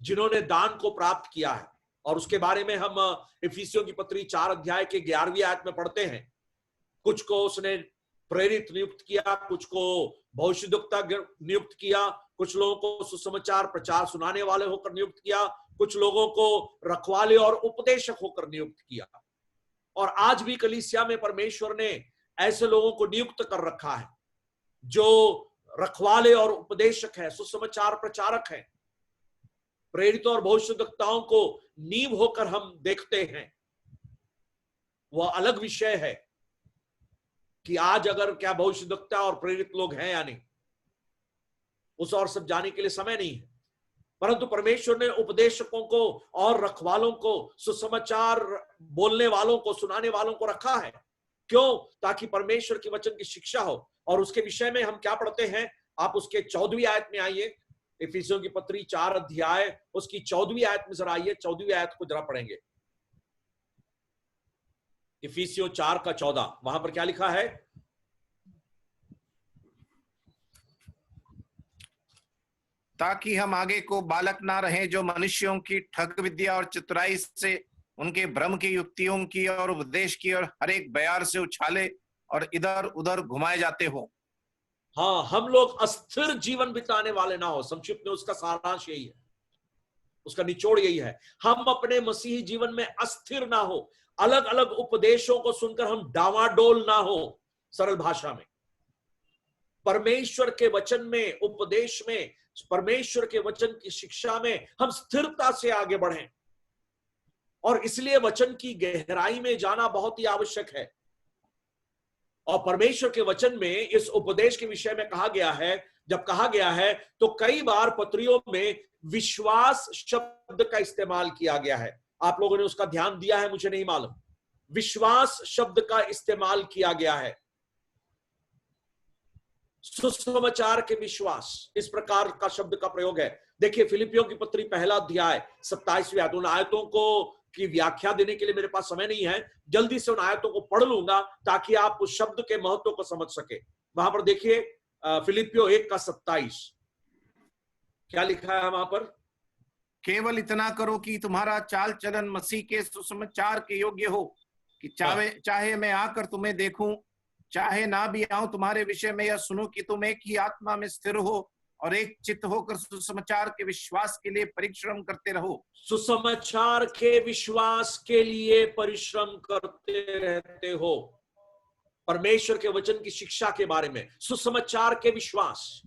जिन्होंने दान को प्राप्त किया है, और उसके बारे में हम इफिसियों की पत्री 4 अध्याय के 11वीं आयत में पढ़ते हैं। कुछ को उसने प्रेरित नियुक्त किया, कुछ को भविष्यद्वक्ता नियुक्त किया, कुछ लोगों को सुसमाचार प्रचार सुनाने वाले होकर नियुक्त किया, कुछ लोगों को रखवाले और उपदेशक होकर नियुक्त किया। और आज भी कलीसिया में परमेश्वर ने ऐसे लोगों को नियुक्त कर रखा है जो रखवाले और उपदेशक है, सुसमाचार प्रचारक है। प्रेरितों और भविष्यद्वक्ताओं को नींव होकर हम देखते हैं। वह अलग विषय है कि आज अगर क्या भविष्यद्वक्ता और प्रेरित लोग हैं या नहीं, उस और सब जाने के लिए समय नहीं है। परंतु परमेश्वर ने उपदेशकों को और रखवालों को, सुसमाचार बोलने वालों को, सुनाने वालों को रखा है। क्यों? ताकि परमेश्वर के वचन की शिक्षा हो। और उसके विषय में हम क्या पढ़ते हैं? आप उसके 14वीं आयत में आइए। इफिसियों की पत्री 4 अध्याय उसकी 14वीं आयत में जरा आइए। 14वीं आयत को जरा पढ़ेंगे। इफिसियों 4 का 14, वहां पर क्या लिखा है? ताकि हम आगे को बालक ना रहे जो मनुष्यों की ठग विद्या और चतुराई से, उनके भ्रम की युक्तियों की और उपदेश की और हर एक बयार से उछाले और इधर उधर घुमाए जाते हो। हाँ, हम लोग अस्थिर जीवन बिताने वाले ना हो। संक्षिप्त में उसका सारांश यही है, उसका निचोड़ यही है। हम अपने मसीही जीवन में अस्थिर ना हो, अलग अलग उपदेशों को सुनकर हम डावाडोल ना हो। सरल भाषा में परमेश्वर के वचन में, उपदेश में, परमेश्वर के वचन की शिक्षा में हम स्थिरता से आगे बढ़ें। और इसलिए वचन की गहराई में जाना बहुत ही आवश्यक है। और परमेश्वर के वचन में इस उपदेश के विषय में कहा गया है, जब कहा गया है तो कई बार पत्रियों में विश्वास शब्द का इस्तेमाल किया गया है। आप लोगों ने उसका ध्यान दिया है, मुझे नहीं मालूम। विश्वास शब्द का इस्तेमाल किया गया है। सुसमाचार के विश्वास, इस प्रकार का शब्द का प्रयोग है। देखिए फिलिपियों की पत्री 1 अध्याय 27वीं आयत। उन आयतों को की व्याख्या देने के लिए मेरे पास समय नहीं है, जल्दी से उन आयतों को पढ़ लूंगा ताकि आप उस शब्द के महत्व को समझ सके। वहां पर देखिए फिलिपियों 1 का 27 क्या लिखा है वहां पर? केवल इतना करो कि तुम्हारा चाल चलन मसीह के सुसमाचार के योग्य हो, कि चाहे मैं आकर तुम्हें देखूं, चाहे ना भी आऊं, तुम्हारे विषय में यह सुनो कि तुम एक ही आत्मा में स्थिर हो और एक चित्त होकर सुसमाचार के विश्वास के लिए परिश्रम करते रहो। सुसमाचार के विश्वास के लिए परिश्रम करते रहते हो। परमेश्वर के वचन की शिक्षा के बारे में, सुसमाचार के विश्वास।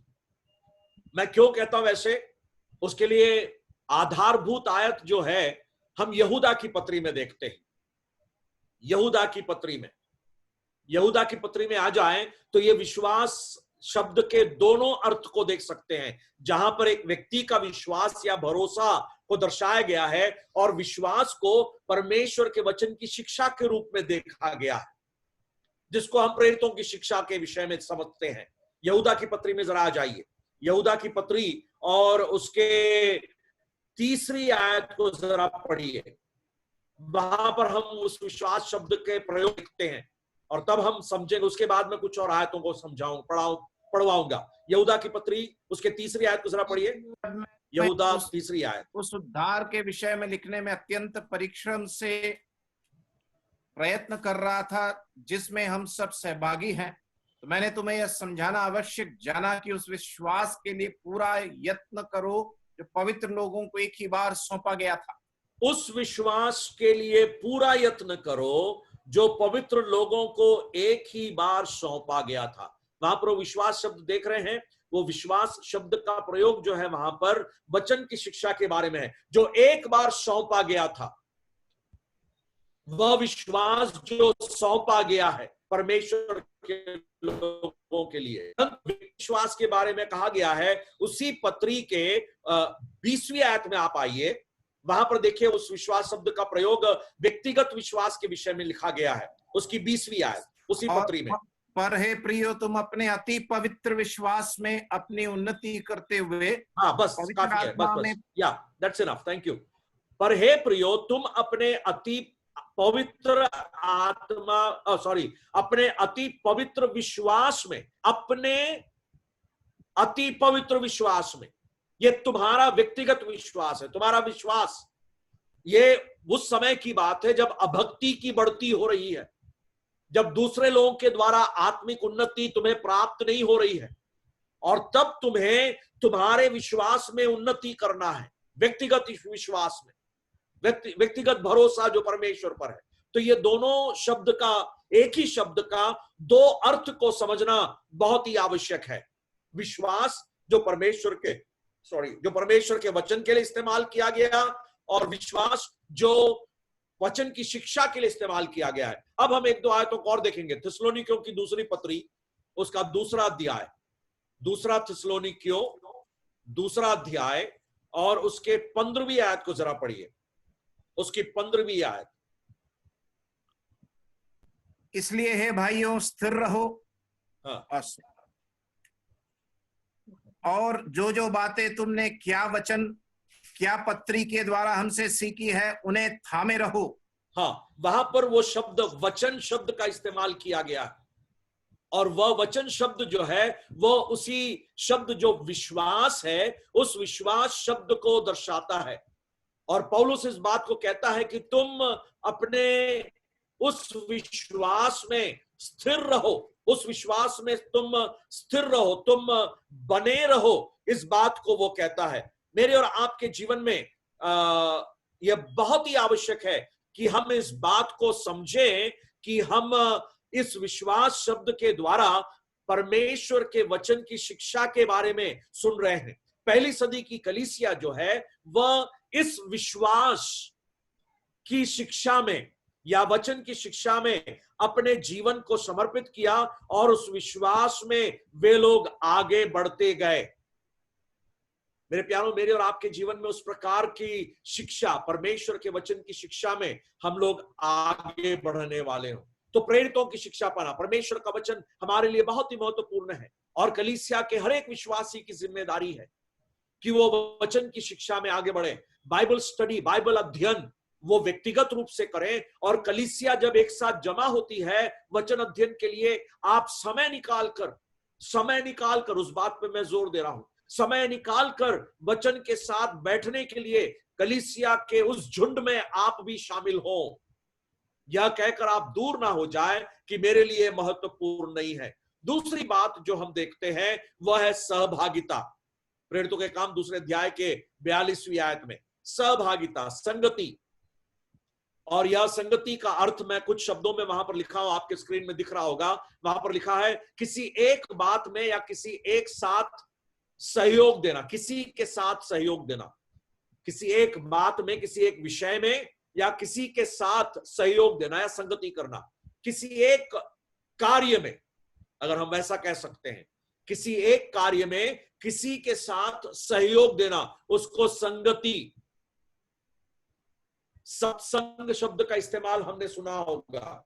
मैं क्यों कहता हूं वैसे? उसके लिए आधारभूत आयत जो है हम यहूदा की पत्री में देखते हैं। यहूदा की पत्री में आ जाए तो ये विश्वास शब्द के दोनों अर्थ को देख सकते हैं, जहां पर एक व्यक्ति का विश्वास या भरोसा को दर्शाया गया है और विश्वास को परमेश्वर के वचन की शिक्षा के रूप में देखा गया है, जिसको हम प्रेरितों की शिक्षा के विषय में समझते हैं। यहूदा की पत्री में जरा आ जाइए, यहूदा की पत्री और उसके 3री आयत को जरा पढ़िए। वहां पर हम उस विश्वास शब्द के प्रयोग देखते हैं और तब हम समझेंगे। उसके बाद में कुछ और आयतों को पढ़वाऊंगा। यहूदा की पत्री उसके 3री आयत को जरा पढ़िए। यहूदा 3री आयत। उस उद्धार के विषय में लिखने में अत्यंत परिश्रम से प्रयत्न कर रहा था, जिसमें हम सब सहभागी हैं। तो मैंने तुम्हें यह समझाना आवश्यक जाना कि उस विश्वास के लिए पूरा यत्न करो जो पवित्र लोगों को एक ही बार सौंपा गया था। उस विश्वास के लिए पूरा यत्न करो जो पवित्र लोगों को एक ही बार सौंपा गया था। वहां पर विश्वास शब्द देख रहे हैं, वो विश्वास शब्द का प्रयोग जो है वहां पर वचन की शिक्षा के बारे में है, जो एक बार सौंपा गया था। वह विश्वास जो सौंपा गया है परमेश्वर के लोगों के लिए। विश्वास के बारे में कहा गया है उसी पत्री के 20वीं आयत में आप आइए, वहां पर देखिए उस विश्वास शब्द का प्रयोग व्यक्तिगत विश्वास के विषय में लिखा गया है। उसकी 20वीं आयत उसी पत्री में। पर हे प्रियो, तुम अपने अति पवित्र विश्वास में अपनी उन्नति करते हुए। हाँ बस काफी है, बस या दैट्स इनफ, थैंक यू। पर हे प्रियो, तुम अपने अति पवित्र अपने अति पवित्र विश्वास में, अपने अति पवित्र विश्वास में, ये तुम्हारा व्यक्तिगत विश्वास है। तुम्हारा विश्वास ये उस समय की बात है जब अभक्ति की बढ़ती हो रही है, जब दूसरे लोगों के द्वारा आत्मिक उन्नति तुम्हें प्राप्त नहीं हो रही है, और तब तुम्हें तुम्हारे विश्वास में उन्नति करना है, व्यक्तिगत विश्वास में, व्यक्तिगत भरोसा जो परमेश्वर पर है। तो ये दोनों शब्द का, एक ही शब्द का 2 अर्थ को समझना बहुत ही आवश्यक है। विश्वास जो परमेश्वर के वचन के लिए इस्तेमाल किया गया, और विश्वास जो वचन की शिक्षा के लिए इस्तेमाल किया गया है। अब हम 1-2 आयतों को और देखेंगे। थिस्सलुनीकियों की 2री पत्री उसका 2रा अध्याय, 2 थिस्सलुनीकियों 2 अध्याय और उसके 15वीं आयत को जरा पढ़िए। उसकी 15वीं आयत। इसलिए हे भाइयों, स्थिर रहो। हाँ। और जो बातें तुमने क्या पत्री के द्वारा हमसे सीखी है, उन्हें थामे रहो। हाँ, वहां पर वो शब्द वचन शब्द का इस्तेमाल किया गया है, और वह वचन शब्द जो है वो उसी शब्द जो विश्वास है, उस विश्वास शब्द को दर्शाता है। और पौलुस इस बात को कहता है कि तुम अपने उस विश्वास में स्थिर रहो, उस विश्वास में तुम स्थिर रहो, तुम बने रहो। इस बात को वो कहता है। मेरे और आपके जीवन में यह बहुत ही आवश्यक है कि हम इस बात को समझें कि हम इस विश्वास शब्द के द्वारा परमेश्वर के वचन की शिक्षा के बारे में सुन रहे हैं। पहली सदी की कलीसिया जो है वह इस विश्वास की शिक्षा में या वचन की शिक्षा में अपने जीवन को समर्पित किया, और उस विश्वास में वे लोग आगे बढ़ते गए। मेरे प्यारों, मेरे और आपके जीवन में उस प्रकार की शिक्षा, परमेश्वर के वचन की शिक्षा में हम लोग आगे बढ़ने वाले हो। तो प्रेरितों की शिक्षा पाना, परमेश्वर का वचन हमारे लिए बहुत ही महत्वपूर्ण है, और कलीसिया के हर एक विश्वासी की जिम्मेदारी है कि वो वचन की शिक्षा में आगे बढ़े। बाइबल स्टडी, बाइबल अध्ययन वो व्यक्तिगत रूप से करें, और कलीसिया जब एक साथ जमा होती है वचन अध्ययन के लिए, आप समय निकालकर, उस बात पे मैं जोर दे रहा हूं, समय निकालकर वचन के साथ बैठने के लिए कलीसिया के उस झुंड में आप भी शामिल हो। यह कहकर आप दूर ना हो जाए कि मेरे लिए महत्वपूर्ण नहीं है। दूसरी बात जो हम देखते हैं वह है सहभागिता। प्रेरितों के काम 2 अध्याय के 42वीं आयत में सहभागिता, संगति। और यह संगति का अर्थ मैं कुछ शब्दों में वहां पर लिखा हूं, आपके स्क्रीन में दिख रहा होगा। वहां पर लिखा है किसी एक बात में या किसी एक साथ सहयोग देना, किसी के साथ सहयोग देना, किसी एक बात में, किसी एक विषय में या किसी के साथ सहयोग देना या संगति करना, किसी एक कार्य में, अगर हम वैसा कह सकते हैं। किसी एक कार्य में किसी के साथ सहयोग देना, उसको संगति, सत्संग शब्द का इस्तेमाल हमने सुना होगा।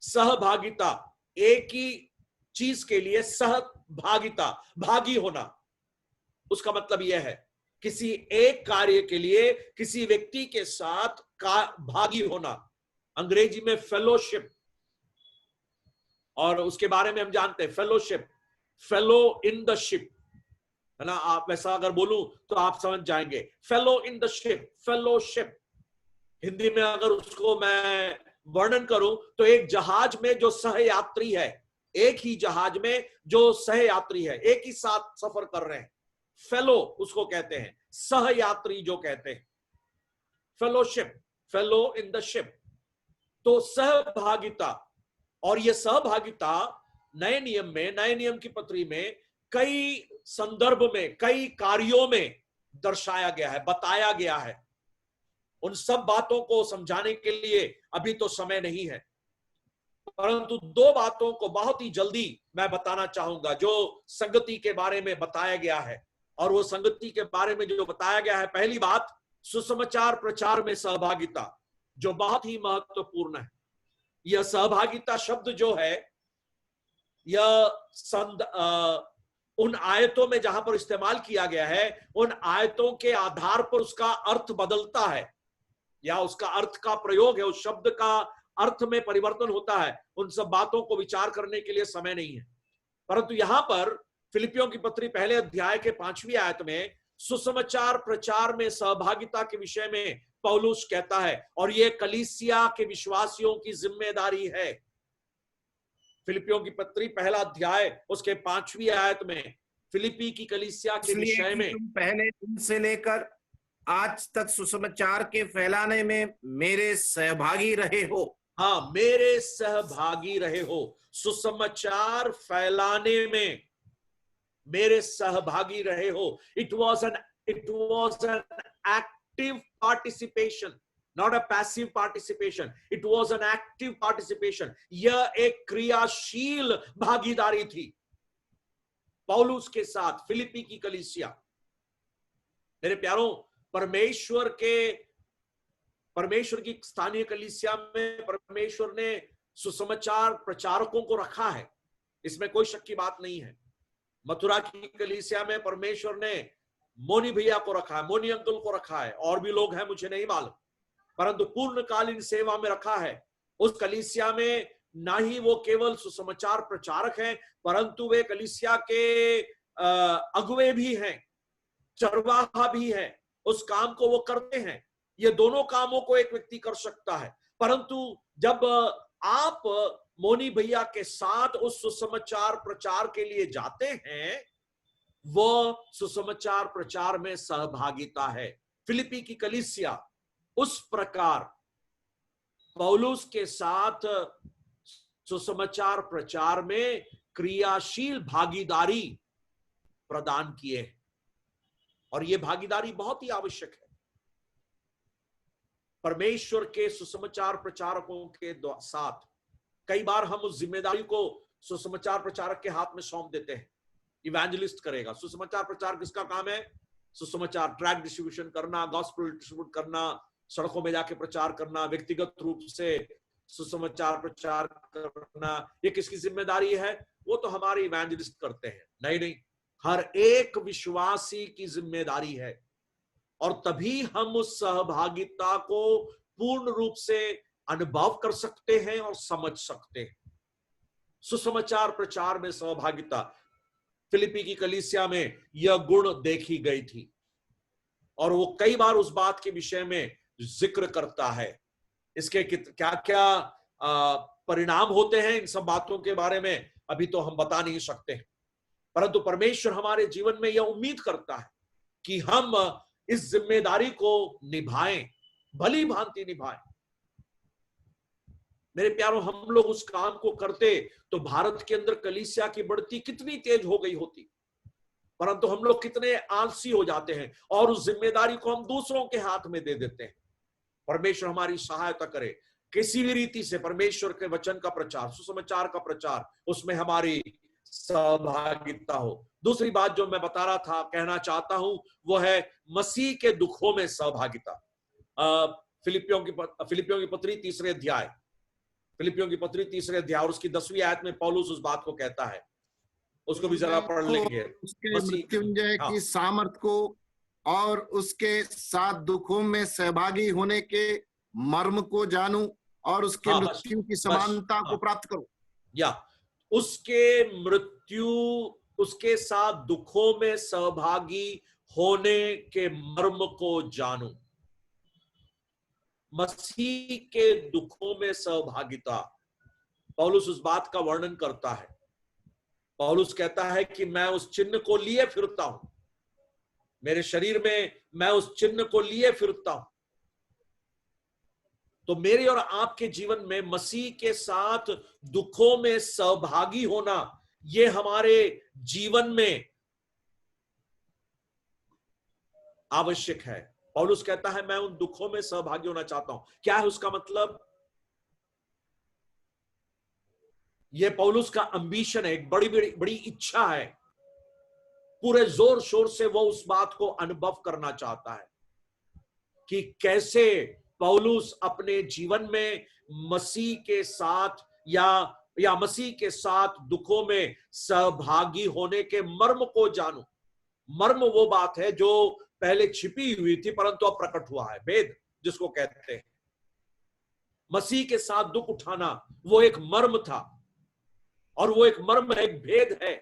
सहभागिता, एक ही चीज के लिए सहभागिता, भागी होना, उसका मतलब यह है किसी एक कार्य के लिए किसी व्यक्ति के साथ भागी होना। अंग्रेजी में फेलोशिप, और उसके बारे में हम जानते हैं fellowship, fellow in the ship, है ना। आप वैसा अगर बोलूं तो आप समझ जाएंगे, fellow in the ship, fellowship. Hindi में अगर उसको मैं वर्णन करूं तो एक जहाज में जो सहयात्री है, एक ही जहाज में जो सहयात्री है, एक ही साथ सफर कर रहे हैं, फेलो उसको कहते हैं, सहयात्री जो कहते हैं, fellowship, fellow in the ship. तो सहभागिता, और यह सहभागिता नए नियम में, नए नियम की पत्री में कई संदर्भ में, कई कार्यों में दर्शाया गया है, बताया गया है। उन सब बातों को समझाने के लिए अभी तो समय नहीं है, परंतु दो बातों को बहुत ही जल्दी मैं बताना चाहूंगा जो संगति के बारे में बताया गया है। और वो संगति के बारे में जो बताया गया है, पहली बात सुसमाचार प्रचार में सहभागिता, जो बहुत ही महत्वपूर्ण है। यह सहभागिता शब्द जो है, यह उन आयतों में जहां पर इस्तेमाल किया गया है, उन आयतों के आधार पर उसका अर्थ बदलता है, या उसका अर्थ का प्रयोग है, उस शब्द का अर्थ में परिवर्तन होता है। उन सब बातों को विचार करने के लिए समय नहीं है, परंतु यहां पर फिलिपियों की पत्री पहले अध्याय के 5वीं आयत में सुसमाचार प्रचार में सहभागिता के विषय में पौलुस कहता है, और यह कलीसिया के विश्वासियों की जिम्मेदारी है। फिलिपियों की पत्री पहला अध्याय उसके 5वीं आयत में फिलिपी की कलीसिया के विषय में, तुम पहले दिन से लेकर आज तक सुसमाचार के फैलाने में मेरे सहभागी रहे हो। हाँ, मेरे सहभागी रहे हो, सुसमाचार फैलाने में मेरे सहभागी रहे हो। It was an active participation, not a passive participation, it was an active participation. यह एक क्रियाशील भागीदारी थी पौलुस के साथ फिलिपी की कलीसिया। मेरे प्यारों, परमेश्वर की स्थानीय कलीसिया में परमेश्वर ने सुसमाचार प्रचारकों को रखा है, इसमें कोई शक की बात नहीं है। मथुरा की कलीसिया में परमेश्वर ने मोनी भैया को रखा है, मोनी अंकल को रखा है, और भी लोग हैं मुझे नहीं मालूम, परंतु पूर्णकालीन सेवा में रखा है। उस कलीसिया में ना ही वो केवल सुसमाचार प्रचारक हैं, परंतु वे कलीसिया के अगुवे भी हैं, चरवाहा भी हैं, उस काम को वो करते हैं। ये दोनों कामों को एक व्यक्ति कर सकता है, परंतु जब आप मोनी भैया के साथ उस सुसमाचार प्रचार के लिए जाते हैं, वो सुसमाचार प्रचार में सहभागिता है। फिलिपी की कलीसिया उस प्रकार पौलुस के साथ सुसमाचार प्रचार में क्रियाशील भागीदारी प्रदान किए, और यह भागीदारी बहुत ही आवश्यक है। परमेश्वर के सुसमाचार प्रचारकों के साथ कई बार हम उस जिम्मेदारी को सुसमाचार प्रचारक के हाथ में सौंप देते हैं। इवेंजलिस्ट करेगा। सुसमाचार प्रचार किसका काम है? सुसमाचार ट्रैक डिस्ट्रीब्यूशन करना, गॉस्पेल डिस्ट्रीब्यूट करना, सड़कों में जाके प्रचार करना, व्यक्तिगत रूप से सुसमाचार प्रचार करना, ये किसकी जिम्मेदारी है? वो तो हमारे इवेंजलिस्ट करते हैं। नहीं, हर एक विश्वासी की जिम्मेदारी है, और तभी हम उस सहभागिता को पूर्ण रूप से अनुभव कर सकते हैं और समझ सकते हैं। सुसमाचार प्रचार में सहभागिता, फिलिपी की कलीसिया में यह गुण देखी गई थी, और वो कई बार उस बात के विषय में जिक्र करता है। इसके क्या क्या परिणाम होते हैं, इन सब बातों के बारे में अभी तो हम बता नहीं सकते हैं, परंतु परमेश्वर हमारे जीवन में यह उम्मीद करता है कि हम इस जिम्मेदारी को निभाएं, भली भांति निभाएं। मेरे प्यारों, हम लोग उस काम को करते तो भारत के अंदर कलीसिया की बढ़ती कितनी तेज हो गई होती, परंतु हम लोग कितने आलसी हो जाते हैं और उस जिम्मेदारी को हम दूसरों के हाथ में दे देते हैं। परमेश्वर हमारी सहायता करे, किसी भी रीति से परमेश्वर के वचन का प्रचार, सुसमाचार का प्रचार, उसमें हमारी सहभागिता हो। दूसरी बात जो मैं बता रहा था, कहना चाहता हूं, वो है मसीह के दुखों में सहभागिता। फिलिपियों की पत्री तीसरे अध्याय, फिलिपियों की पत्री तीसरे अध्याय और उसकी 10वीं आयत में पौलुस उस बात को कहता है, उसको भी जरा पढ़ लेंगे। उसके मृत्युंजय की सामर्थ को और उसके साथ दुखों में सहभागी होने के मर्म को जानूं और उसके मृत्यु की समानता को प्राप्त करूं। या उसके मृत्यु, उसके साथ दुखों में सहभागी होने के मर्म को जानूं। मसीह के दुखों में सहभागिता, पौलुस उस बात का वर्णन करता है। पौलुस कहता है कि मैं उस चिन्ह को लिए फिरता हूं, मेरे शरीर में मैं उस चिन्ह को लिए फिरता हूं। तो मेरे और आपके जीवन में मसीह के साथ दुखों में सहभागी होना, ये हमारे जीवन में आवश्यक है। पौलुस कहता है मैं उन दुखों में सहभागी होना चाहता हूं। क्या है उसका मतलब? यह पौलुस का एंबिशन है, एक बड़ी बड़ी बड़ी इच्छा है। पूरे जोर शोर से वो उस बात को अनुभव करना चाहता है कि कैसे पौलुस अपने जीवन में मसीह के साथ या मसीह के साथ दुखों में सहभागी होने के मर्म को जानूं। मर्म वो बात है जो पहले छिपी हुई थी परंतु अब प्रकट हुआ है, भेद जिसको कहते हैं। मसीह के साथ दुख उठाना वो एक मर्म था और वो एक मर्म है, एक भेद है,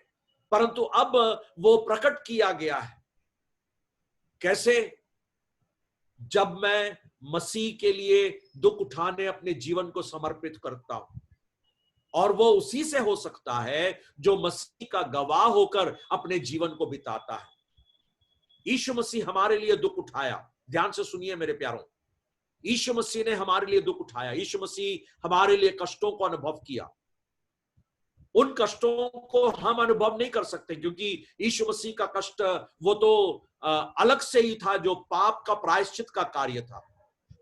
परंतु अब वो प्रकट किया गया है। कैसे? जब मैं मसीह के लिए दुख उठाने अपने जीवन को समर्पित करता हूं, और वो उसी से हो सकता है जो मसीह का गवाह होकर अपने जीवन को बिताता है। यीशु मसीह हमारे लिए दुख उठाया। ध्यान से सुनिए मेरे प्यारों, यीशु मसीह ने हमारे लिए दुख उठाया। यीशु मसीह हमारे लिए कष्टों को अनुभव किया। उन कष्टों को हम अनुभव नहीं कर सकते क्योंकि यीशु मसीह का कष्ट वो तो अलग से ही था, जो पाप का प्रायश्चित का कार्य था।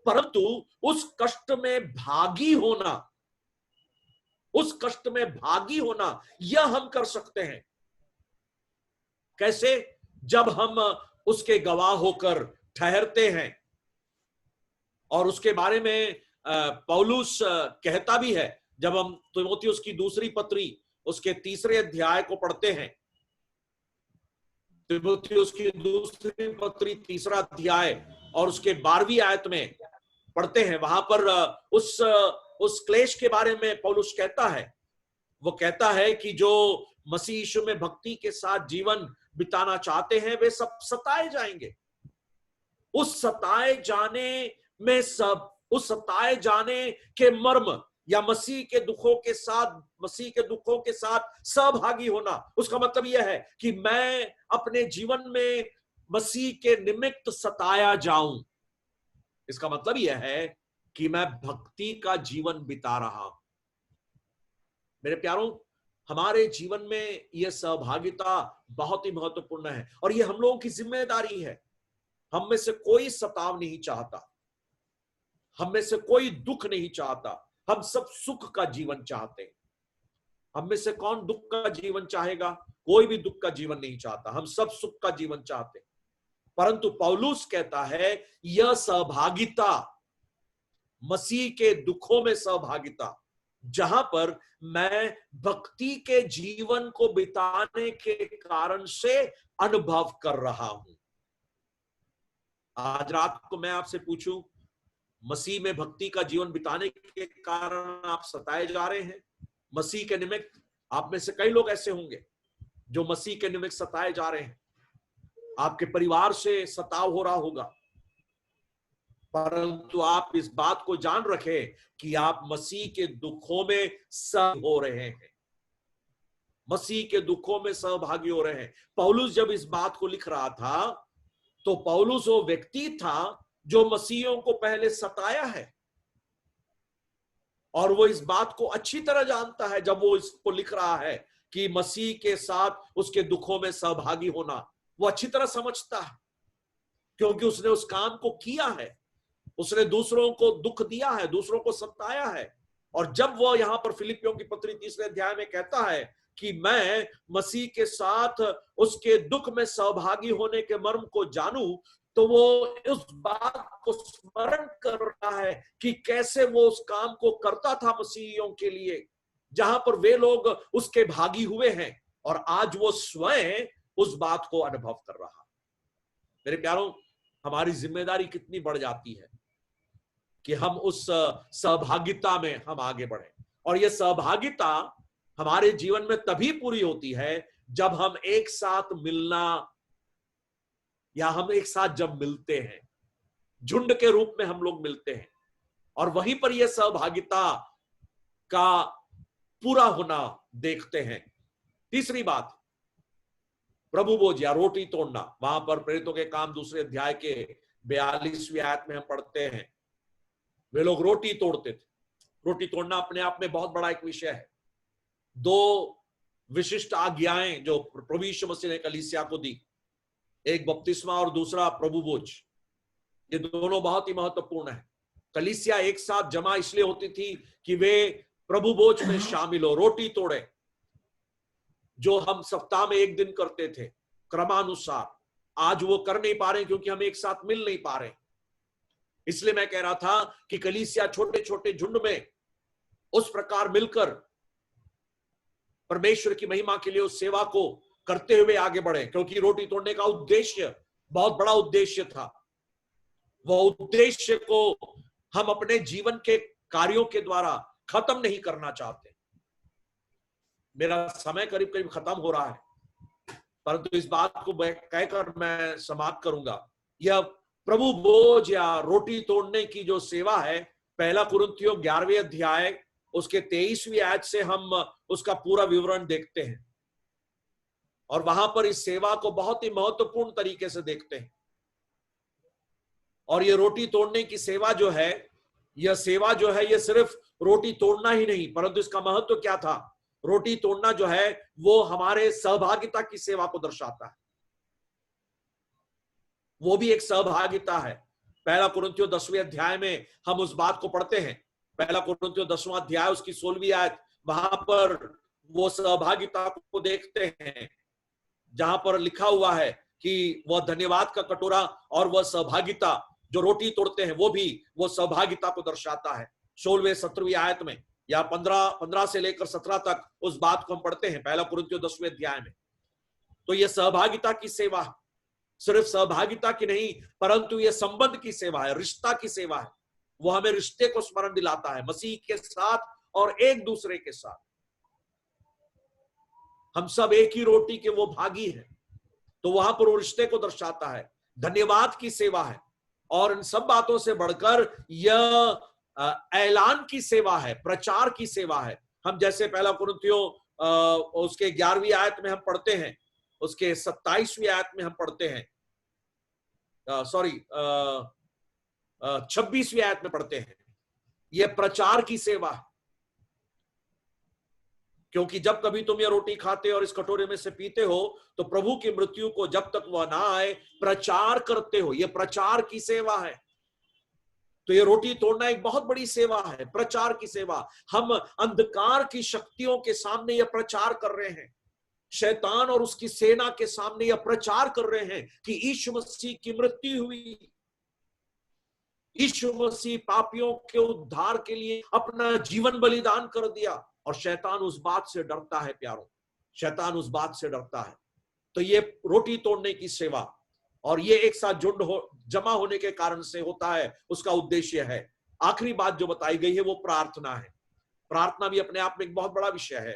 परंतु उस कष्ट में भागी होना, उस कष्ट में भागी होना यह हम कर सकते हैं। कैसे? जब हम उसके गवाह होकर ठहरते हैं। और उसके बारे में पौलुस कहता भी है। जब हम तीमुथियुस की दूसरी पत्री उसके 3 अध्याय को पढ़ते हैं, तीमुथियुस की दूसरी पत्री 3 अध्याय और उसके 12वीं आयत में पढ़ते हैं, वहां पर उस क्लेश के बारे में पौलुस कहता है। वो कहता है कि जो मसीह यीशु में भक्ति के साथ जीवन बिताना चाहते हैं वे सब सताए जाएंगे। उस सताए जाने में सब, उस सताए जाने के मर्म या मसीह के दुखों के साथ सहभागी होना, उसका मतलब यह है कि मैं अपने जीवन में मसीह के निमित्त सताया जाऊं। इसका मतलब यह है कि मैं भक्ति का जीवन बिता रहा हूं। मेरे प्यारों, हमारे जीवन में यह सहभागिता बहुत ही महत्वपूर्ण है और यह हम लोगों की जिम्मेदारी है। हम में से कोई सताव नहीं चाहता, हम में से कोई दुख नहीं चाहता, हम सब सुख का जीवन चाहते हैं। हम में से कौन दुख का जीवन चाहेगा? कोई भी दुख का जीवन नहीं चाहता, हम सब सुख का जीवन चाहते हैं। परंतु पौलुस कहता है यह सहभागिता, मसीह के दुखों में सहभागिता, जहां पर मैं भक्ति के जीवन को बिताने के कारण से अनुभव कर रहा हूं। आज रात को मैं आपसे पूछूं, मसीह में भक्ति का जीवन बिताने के कारण आप सताए जा रहे हैं? मसीह के निमित्त आप में से कई लोग ऐसे होंगे जो मसीह के निमित्त सताए जा रहे हैं। आपके परिवार से सताव हो रहा होगा, परंतु आप इस बात को जान रखें कि आप मसीह के दुखों में सह हो रहे हैं, मसीह के दुखों में सहभागी हो रहे हैं। पौलुस जब इस बात को लिख रहा था तो पौलुस वो व्यक्ति था जो मसीहियों को पहले सताया है और वो इस बात को अच्छी तरह जानता है। जब वो इसको लिख रहा है कि मसीह के साथ उसके दुखों में सहभागी होना, वो अच्छी तरह समझता है क्योंकि उसने उस काम को किया है। उसने दूसरों को दुख दिया है, दूसरों को सताया है। और जब वो यहां पर फिलिपियों की पत्री 3 अध्याय में कहता है कि मैं मसीह के साथ उसके दुख में सहभागी होने के मर्म को जानूं, तो वो उस बात को स्मरण कर रहा है कि कैसे वो उस काम को करता था मसीहियों के लिए, जहां पर वे लोग उसके भागी हुए हैं, और आज वो स्वयं उस बात को अनुभव कर रहा है। मेरे प्यारों, हमारी जिम्मेदारी कितनी बढ़ जाती है कि हम उस सहभागिता में हम आगे बढ़े। और यह सहभागिता हमारे जीवन में तभी पूरी होती है जब हम एक साथ मिलना, या हम एक साथ जब मिलते हैं, झुंड के रूप में हम लोग मिलते हैं, और वहीं पर यह सहभागिता का पूरा होना देखते हैं। तीसरी बात, प्रभु भोज या रोटी तोड़ना। वहां पर प्रेरितों के काम 2 अध्याय के 42वीं आयत में हम पढ़ते हैं, वे लोग रोटी तोड़ते थे। रोटी तोड़ना अपने आप में बहुत बड़ा एक विषय है। 2 विशिष्ट आज्ञाएं जो प्रभु यीशु मसीह ने कलीसिया को दी, एक बपतिस्मा और दूसरा प्रभु भोज, ये दोनों बहुत ही महत्वपूर्ण है। कलीसिया एक साथ जमा इसलिए होती थी कि वे प्रभु भोज में शामिल हो, रोटी तोड़े, जो हम सप्ताह में एक दिन करते थे क्रमानुसार। आज वो कर नहीं पा रहे क्योंकि हम एक साथ मिल नहीं पा रहे। इसलिए मैं कह रहा था कि कलीसिया छोटे छोटे झुंड में उस प्रकार मिलकर परमेश्वर की महिमा के लिए उस सेवा को करते हुए आगे बढ़े, क्योंकि रोटी तोड़ने का उद्देश्य बहुत बड़ा उद्देश्य था। वह उद्देश्य को हम अपने जीवन के कार्यों के द्वारा खत्म नहीं करना चाहते। मेरा समय करीब करीब खत्म हो रहा है, परंतु इस बात को कहकर मैं समाप्त करूंगा। यह प्रभु भोज या रोटी तोड़ने की जो सेवा है, 1 कुरिन्थियों 11वें अध्याय उसके 23वीं आयत से हम उसका पूरा विवरण देखते हैं, और वहां पर इस सेवा को बहुत ही महत्वपूर्ण तरीके से देखते हैं। और यह रोटी तोड़ने की सेवा जो है, यह सेवा जो है, यह सिर्फ रोटी तोड़ना ही नहीं, परंतु इसका महत्व क्या था। रोटी तोड़ना जो है वो हमारे सहभागिता की सेवा को दर्शाता है, वो भी एक सहभागिता है। 1 कुरिन्थियों 10वें अध्याय में हम उस बात को पढ़ते हैं। 1 कुरिन्थियों 10वां अध्याय उसकी 16वीं आयत, वहां पर वो सहभागिता को देखते हैं जहां पर लिखा हुआ है कि वह धन्यवाद का कटोरा और वह सहभागिता जो रोटी तोड़ते हैं, वो भी वो सहभागिता को दर्शाता है। 16वें 17वीं आयत में या 15 से लेकर 17 तक उस बात को हम पढ़ते हैं 1 कुरिन्थियों 10वें अध्याय में। तो यह सहभागिता की सेवा है, सिर्फ सहभागिता की नहीं, परंतु यह संबंध की सेवा है, रिश्ता की सेवा है। वो हमें रिश्ते को स्मरण दिलाता है मसीह के साथ और एक दूसरे के साथ। हम सब एक ही रोटी के वो भागी हैं, तो वहां पर वो रिश्ते को दर्शाता है। धन्यवाद की सेवा है, और इन सब बातों से बढ़कर यह ऐलान की सेवा है, प्रचार की सेवा है। हम जैसे 1 कुरिन्थियों उसके 11वीं आयत में हम पढ़ते हैं, उसके 27वीं आयत में हम पढ़ते हैं, 26वीं आयत में पढ़ते हैं, यह प्रचार की सेवा है। क्योंकि जब कभी तुम यह रोटी खाते और इस कटोरे में से पीते हो, तो प्रभु की मृत्यु को जब तक वह ना आए प्रचार करते हो। यह प्रचार की सेवा है। तो यह रोटी तोड़ना एक बहुत बड़ी सेवा है, प्रचार की सेवा। हम अंधकार की शक्तियों के सामने यह प्रचार कर रहे हैं, शैतान और उसकी सेना के सामने यह प्रचार कर रहे हैं कि यीशु मसीह की मृत्यु हुई, यीशु मसीह पापियों के उद्धार के लिए अपना जीवन बलिदान कर दिया। और शैतान उस बात से डरता है प्यारों, शैतान उस बात से डरता है। तो ये रोटी तोड़ने की सेवा और ये एक साथ झुंड जमा होने के कारण से होता है, उसका उद्देश्य है। आखिरी बात जो बताई गई है वो प्रार्थना है। प्रार्थना भी अपने आप में एक बहुत बड़ा विषय है,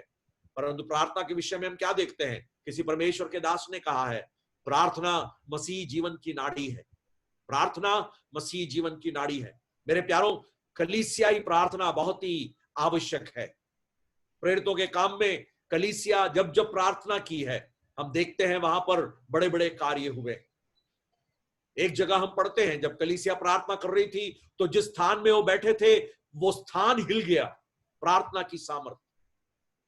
परंतु प्रार्थना के विषय में हम क्या देखते हैं? किसी परमेश्वर के दास ने कहा है, प्रार्थना मसीह जीवन की नाड़ी है। प्रार्थना मसीह जीवन की नाड़ी है। मेरे प्यारों, कलीसियाई प्रार्थना बहुत ही आवश्यक है। प्रेरितों के काम में कलीसिया जब जब प्रार्थना की है, हम देखते हैं वहां पर बड़े बड़े कार्य हुए। एक जगह हम पढ़ते हैं, जब कलीसिया प्रार्थना कर रही थी तो जिस स्थान में वो बैठे थे वो स्थान हिल गया, प्रार्थना की सामर्थ।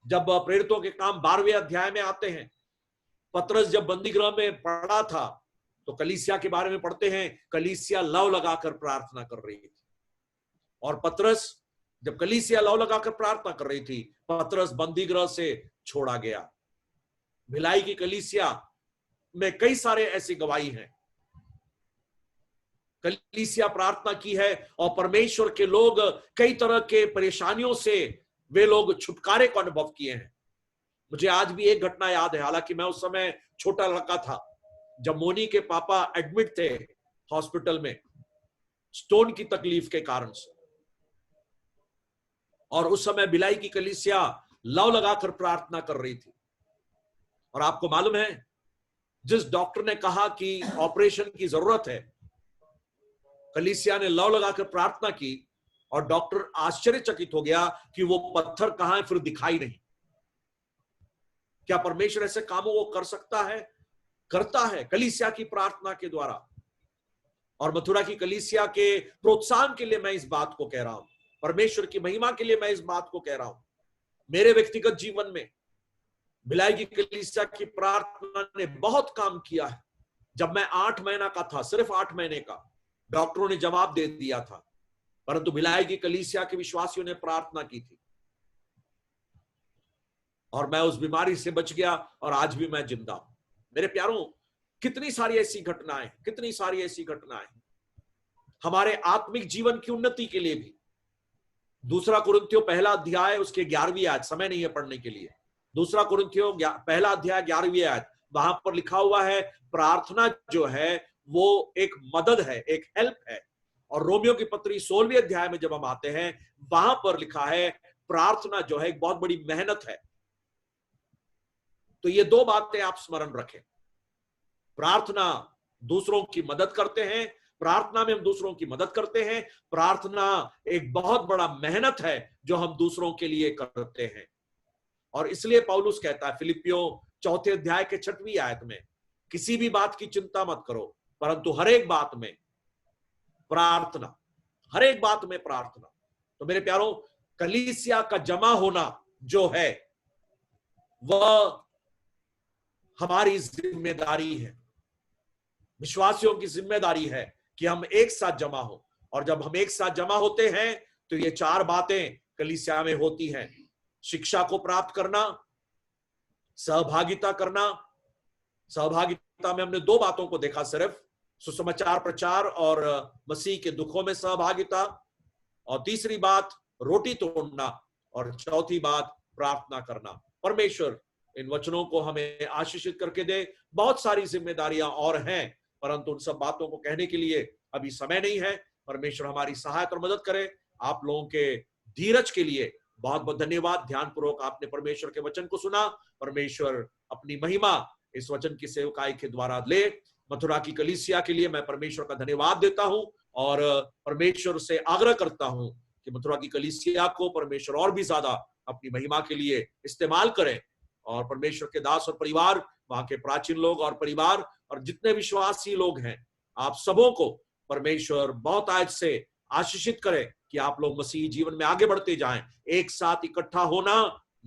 जब प्रेरितों के काम 12वें अध्याय में आते हैं, पतरस जब बंदीगृह में पड़ा था तो कलीसिया के बारे में पढ़ते हैं, कलीसिया लव लगाकर प्रार्थना कर रही थी। और पतरस, जब कलीसिया लव लगाकर प्रार्थना कर रही थी, पतरस बंदीगृह से छोड़ा गया। भिलाई की कलीसिया में कई सारे ऐसी गवाही हैं। कलीसिया प्रार्थना की है और परमेश्वर के लोग कई तरह के परेशानियों से वे लोग छुटकारे को अनुभव किए हैं। मुझे आज भी एक घटना याद है, हालांकि मैं उस समय छोटा लड़का था, जब मोनी के पापा एडमिट थे हॉस्पिटल में स्टोन की तकलीफ के कारण से, और उस समय भिलाई की कलीसिया लव लगाकर प्रार्थना कर रही थी। और आपको मालूम है, जिस डॉक्टर ने कहा कि ऑपरेशन की जरूरत है, कलीसिया ने लव लगाकर प्रार्थना की और डॉक्टर आश्चर्यचकित हो गया कि वो पत्थर कहां है, फिर दिखाई नहीं। क्या परमेश्वर ऐसे कामों को कर सकता है? करता है, कलीसिया की प्रार्थना के द्वारा। और मथुरा की कलीसिया के प्रोत्साहन के लिए मैं इस बात को कह रहा हूं, परमेश्वर की महिमा के लिए मैं इस बात को कह रहा हूं। मेरे व्यक्तिगत जीवन में भिलाई की कलीसिया की प्रार्थना ने बहुत काम किया है। जब मैं 8 महीना का था, सिर्फ 8 महीने का, डॉक्टरों ने जवाब दे दिया था, परंतु भिलाई की कलीसिया के विश्वासियों ने प्रार्थना की थी और मैं उस बीमारी से बच गया और आज भी मैं जिंदा हूं। मेरे प्यारों, कितनी सारी ऐसी घटनाएं, कितनी सारी ऐसी घटनाएं हमारे आत्मिक जीवन की उन्नति के लिए भी। दूसरा कुरिन्थियों पहला अध्याय उसके 11वीं आयत, समय नहीं है पढ़ने के लिए, दूसरा कुरिन्थियों पहला अध्याय 11वीं आयत, वहां पर लिखा हुआ है प्रार्थना जो है वो एक मदद है, एक हेल्प है। और रोमियो की पत्री 16वीं अध्याय में जब हम आते हैं, वहां पर लिखा है प्रार्थना जो है एक बहुत बड़ी मेहनत है। तो ये 2 बातें आप स्मरण रखें। प्रार्थना दूसरों की मदद करते हैं, प्रार्थना में हम दूसरों की मदद करते हैं। प्रार्थना एक बहुत बड़ा मेहनत है जो हम दूसरों के लिए करते हैं। और इसलिए पौलुस कहता है फिलिपियों 4 अध्याय के 6वीं आयत में, किसी भी बात की चिंता मत करो, परंतु हर एक बात में प्रार्थना, हर एक बात में प्रार्थना। तो मेरे प्यारों, कलीसिया का जमा होना जो है वह हमारी जिम्मेदारी है, विश्वासियों की जिम्मेदारी है कि हम एक साथ जमा हो। और जब हम एक साथ जमा होते हैं तो ये 4 बातें कलीसिया में होती हैं। शिक्षा को प्राप्त करना, सहभागिता करना। सहभागिता में हमने 2 बातों को देखा, सिर्फ सुसमाचार प्रचार और मसीह के दुखों में सहभागिता, और तीसरी बात रोटी तोड़ना, और चौथी बात प्रार्थना करना। परमेश्वर इन वचनों को हमें आशीषित करके दे। बहुत सारी जिम्मेदारियां और हैं, परंतु उन सब बातों को कहने के लिए अभी समय नहीं है। परमेश्वर हमारी सहायता और मदद करे। आप लोगों के धीरज के लिए बहुत बहुत धन्यवाद। ध्यानपूर्वक आपने परमेश्वर के वचन को सुना। परमेश्वर अपनी महिमा इस वचन की सेवकाई के द्वारा ले। मथुरा की कलीसिया के लिए मैं परमेश्वर का धन्यवाद देता हूं और परमेश्वर से आग्रह करता हूं कि मथुरा की कलीसिया को परमेश्वर और भी ज्यादा अपनी महिमा के लिए इस्तेमाल करें। और परमेश्वर के दास और परिवार, वहां के प्राचीन लोग और परिवार और जितने विश्वासी लोग हैं, आप सबों को परमेश्वर बहुत आज से आशीषित करे कि आप लोग मसीह जीवन में आगे बढ़ते जाएं। एक साथ इकट्ठा होना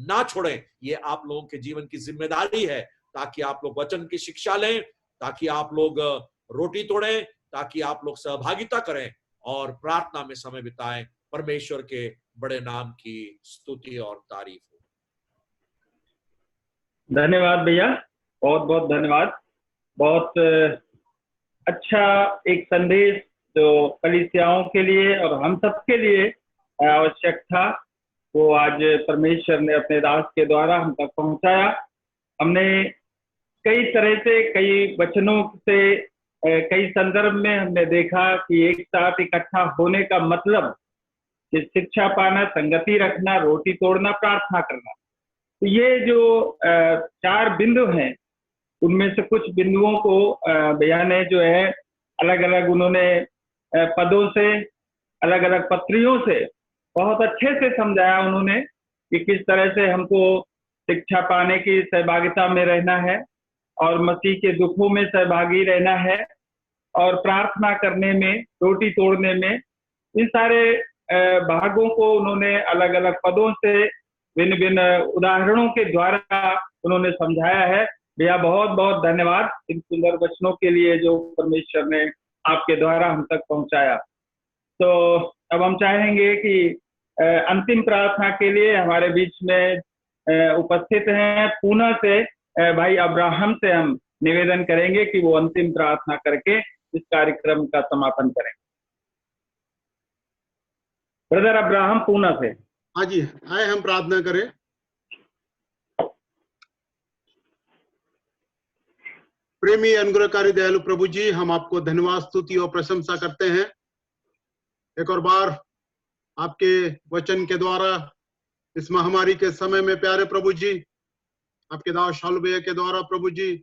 ना छोड़ें, ये आप लोगों के जीवन की जिम्मेदारी है, ताकि आप लोग वचन की शिक्षा लें, ताकि आप लोग रोटी तोड़ें, ताकि आप लोग सहभागिता करें और प्रार्थना में समय बिताएं। परमेश्वर के बड़े नाम की स्तुति और तारीफ हो। धन्यवाद भैया, बहुत बहुत धन्यवाद। बहुत अच्छा एक संदेश जो कलीसियाओं के लिए और हम सब के लिए आवश्यक था, वो आज परमेश्वर ने अपने दास के द्वारा हम तक पहुंचाया। हमने कई तरह से, कई वचनों से, कई संदर्भ में हमने देखा कि एक साथ इकट्ठा होने का मतलब कि शिक्षा पाना, संगति रखना, रोटी तोड़ना, प्रार्थना करना। तो ये जो 4 बिंदु हैं, उनमें से कुछ बिंदुओं को भैया ने जो है अलग अलग उन्होंने पदों से, अलग अलग पत्रियों से बहुत अच्छे से समझाया उन्होंने कि किस तरह से हमको शिक्षा पाने की सहभागिता में रहना है और मसीह के दुखों में सहभागी रहना है और प्रार्थना करने में, रोटी तोड़ने में। इन सारे भागों को उन्होंने अलग अलग पदों से, भिन्न भिन्न उदाहरणों के द्वारा उन्होंने समझाया है। भैया बहुत बहुत धन्यवाद इन सुंदर वचनों के लिए जो परमेश्वर ने आपके द्वारा हम तक पहुंचाया। तो अब हम चाहेंगे कि अंतिम प्रार्थना के लिए हमारे बीच में उपस्थित हैं पूना से, भाई अब्राहम से हम निवेदन करेंगे कि वो अंतिम प्रार्थना करके इस कार्यक्रम का समापन करें। ब्रदर अब्राहम पूना से। हाँ जी, आए हम प्रार्थना करें। प्रेमी अनुग्रहकारी दयालु प्रभु जी, हम आपको धन्यवाद, स्तुति और प्रशंसा करते हैं एक और बार आपके वचन के द्वारा इस महामारी के समय में। प्यारे प्रभु जी, आपके दास शालू भैया के द्वारा प्रभु जी,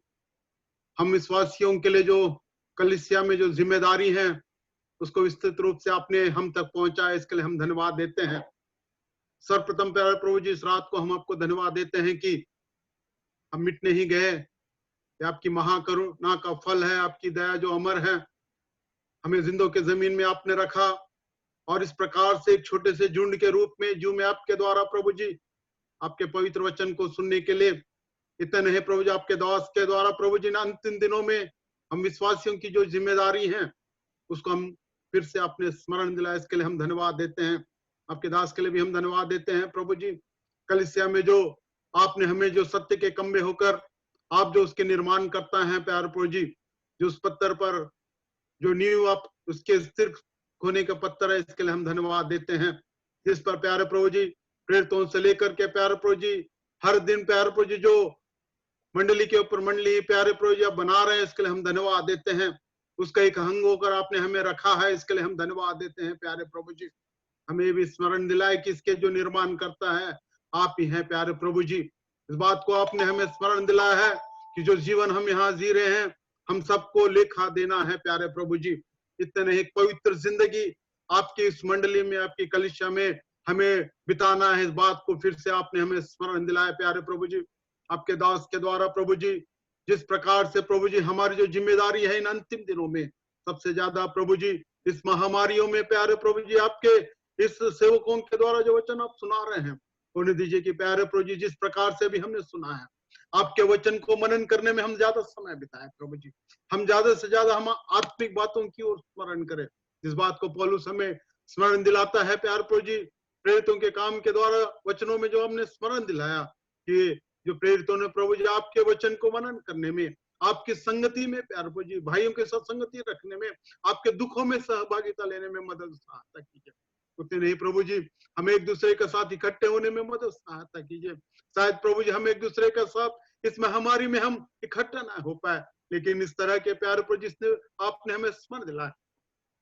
हम विश्वासियों के लिए जो कलीसिया में जो जिम्मेदारी है उसको विस्तृत रूप से आपने हम तक पहुंचाया, इसके लिए हम धन्यवाद देते हैं। सर्वप्रथम प्यारे प्रभु जी, इस रात को हम आपको धन्यवाद देते हैं कि हम मिट नहीं गए। ये आपकी महाकरुणा का फल है, आपकी दया जो अमर है। हमें जिंदों के जमीन में आपने रखा और इस प्रकार से एक छोटे से झुंड के रूप में जो मैं आपके द्वारा प्रभु जी आपके पवित्र वचन को सुनने के लिए इतने नहीं प्रभु जी, आपके दास के द्वारा प्रभु जी ने अंतिम दिनों में हम विश्वासियों की जो जिम्मेदारी है उसको हम फिर से आपने स्मरण दिलाया, इसके लिए हम धन्यवाद देते हैं। आपके दास के लिए भी हम धन्यवाद देते हैं प्रभु जी। कलीसिया में जो आपने हमें जो सत्य के कम्बे होकर आप जो उसके निर्माण करता है प्यारे प्रभु जी, जो उस पत्थर पर जो नींव आप उसके स्थिर होने का पत्थर है, इसके लिए हम धन्यवाद देते हैं। जिस पर प्यारे प्रभु जी प्रेरितों से लेकर के प्यारे प्रभु जी हर दिन प्यारे प्रभु जी जो मंडली के ऊपर मंडली प्यारे प्रभु जी आप बना रहे हैं, इसके लिए हम धन्यवाद देते हैं। उसका एक अंग होकर आपने हमें रखा है, इसके लिए हम धन्यवाद देते हैं प्यारे प्रभु जी। हमें भी स्मरण दिलाए कि इसके जो निर्माण करता है आप ही हैं प्यारे प्रभु जी। इस बात को आपने हमें स्मरण दिलाया है कि जो जीवन हम यहाँ जी रहे हैं हम सबको लेखा देना है प्यारे प्रभु जी। इतने नहीं, एक पवित्र जिंदगी आपकी इस मंडली में आपकी कलीसिया में हमें बिताना है, इस बात को फिर से आपने हमें स्मरण दिलाया प्यारे प्रभु जी। आपके दास के द्वारा प्रभु जी जिस प्रकार से प्रभु जी हमारी जो जिम्मेदारी है इन अंतिम दिनों में सबसे ज्यादा प्रभु जी इस महामारियों में प्यारे प्रभु जी आपके इस सेवकों के द्वारा जो वचन आप सुना रहे हैं होने दीजिए कि प्यारे प्रभु जी जिस प्रकार से भी हमने सुना है आपके वचन को मनन करने में हम ज्यादा समय बिताए प्रभु जी। हम ज्यादा से ज्यादा हम आत्मिक बातों की ओर स्मरण करें, जिस बात को पौलुस हमें स्मरण दिलाता है प्यारे प्रभु जी प्रेरितों के काम के द्वारा वचनों में जो हमने स्मरण दिलाया कि जो प्रेरितों ने प्रभु जी आपके वचन को मनन करने में आपकी संगति में प्यारे प्रभु जी भाइयों के साथ संगति रखने में आपके दुखों में सहभागिता लेने में मदद सहायता कीजिए। उतने नहीं प्रभु जी हमें एक दूसरे के साथ इकट्ठे होने में मदद सहायता कीजिए। शायद प्रभु जी हम एक दूसरे के साथ इस महामारी में हम इकट्ठा ना हो पाए, लेकिन इस तरह के प्यारे प्रभु जिसने आपने हमें स्मरण दिलाया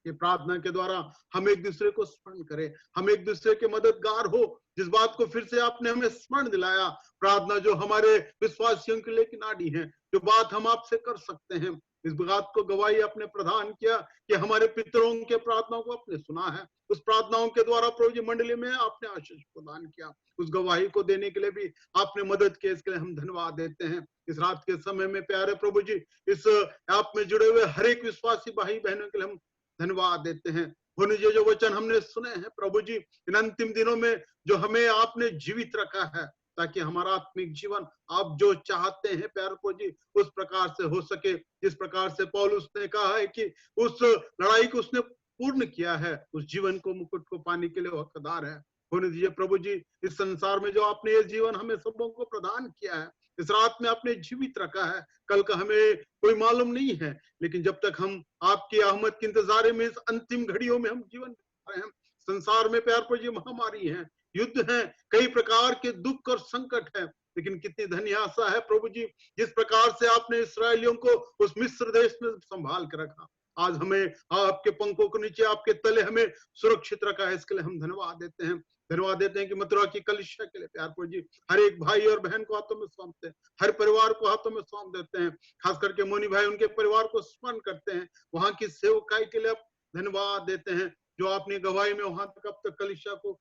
कि प्रार्थना के द्वारा हम एक दूसरे को स्मरण करें, हम एक दूसरे के मददगार हो। जिस बात को फिर से आपने हमें स्मरण दिलाया, प्रार्थना जो हमारे विश्वासियों के लिए की नाड़ी है, जो बात हम आपसे कर सकते हैं, इस बात को गवाही आपने प्रदान किया कि हमारे पितरों के प्रार्थनाओं को आपने सुना है। उस प्रार्थनाओं के द्वारा प्रभु जी मंडली में आपने आशीष प्रदान किया, उस गवाही को देने के लिए भी आपने मदद की, इसके लिए हम धन्यवाद देते हैं। इस रात के समय में प्यारे प्रभु जी इस आप में जुड़े हुए हर एक विश्वासी भाई बहनों के लिए हम धन्यवाद देते हैं। होने जो वचन हमने सुने हैं प्रभु जी इन अंतिम दिनों में जो हमें आपने जीवित रखा है ताकि हमारा आत्मिक जीवन आप जो चाहते हैं प्यारे प्रभु जी उस प्रकार से हो सके। जिस प्रकार से पौलुस ने कहा है कि उस लड़ाई को उसने पूर्ण किया है, उस जीवन को मुकुट को पाने के लिए वो हकदार है। होने दीजिए प्रभु जी इस संसार में जो आपने ये जीवन हमें सबों को प्रदान किया है, इस रात में आपने जीवित रखा है, कल का हमें कोई मालूम नहीं है, लेकिन जब तक हम आपकी आमद के इंतजार में इस अंतिम घड़ियों में हम जीवन बिता रहे हैं, संसार में प्यार पर जी महामारी है, युद्ध है, कई प्रकार के दुख और संकट है, लेकिन कितनी धन्य आशा है प्रभु जी जिस प्रकार से आपने इसराइलियों को उस मिस्र देश में संभाल कर रखा, आज हमें आपके पंखों के नीचे आपके तले हमें सुरक्षित रखा है। इसके लिए हम धन्यवाद देते हैं। धन्यवाद देते हैं कि मथुरा की कलीसिया के लिए प्यार प्रभु जी हर एक भाई और बहन को हाथों में सौंपते हैं, हर परिवार को हाथों में सौंप देते हैं, खास करके मोनी भाई उनके परिवार को स्मरण करते हैं, वहां की सेवकाई के लिए धन्यवाद देते हैं जो आपने गवाही में वहां तक अब तक कलीसिया को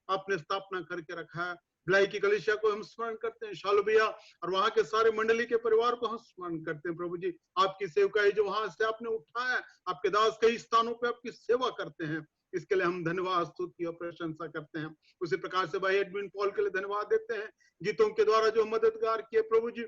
आपने स्थापना करके रखा है। भिलाई की कलीसिया को हम स्मरण करते हैं, शालू भैया और वहां के सारे मंडली के परिवार को हम स्मरण करते हैं। प्रभु जी आपकी सेवकाई जो वहां से आपने उठाया, आपके दास कई स्थानों पे आपकी सेवा करते हैं, इसके लिए हम धन्यवाद स्तुति और प्रशंसा करते हैं। उसी प्रकार से भाई एडविन पॉल के लिए धन्यवाद देते हैं, गीतों के द्वारा जो मददगार किए प्रभु जी,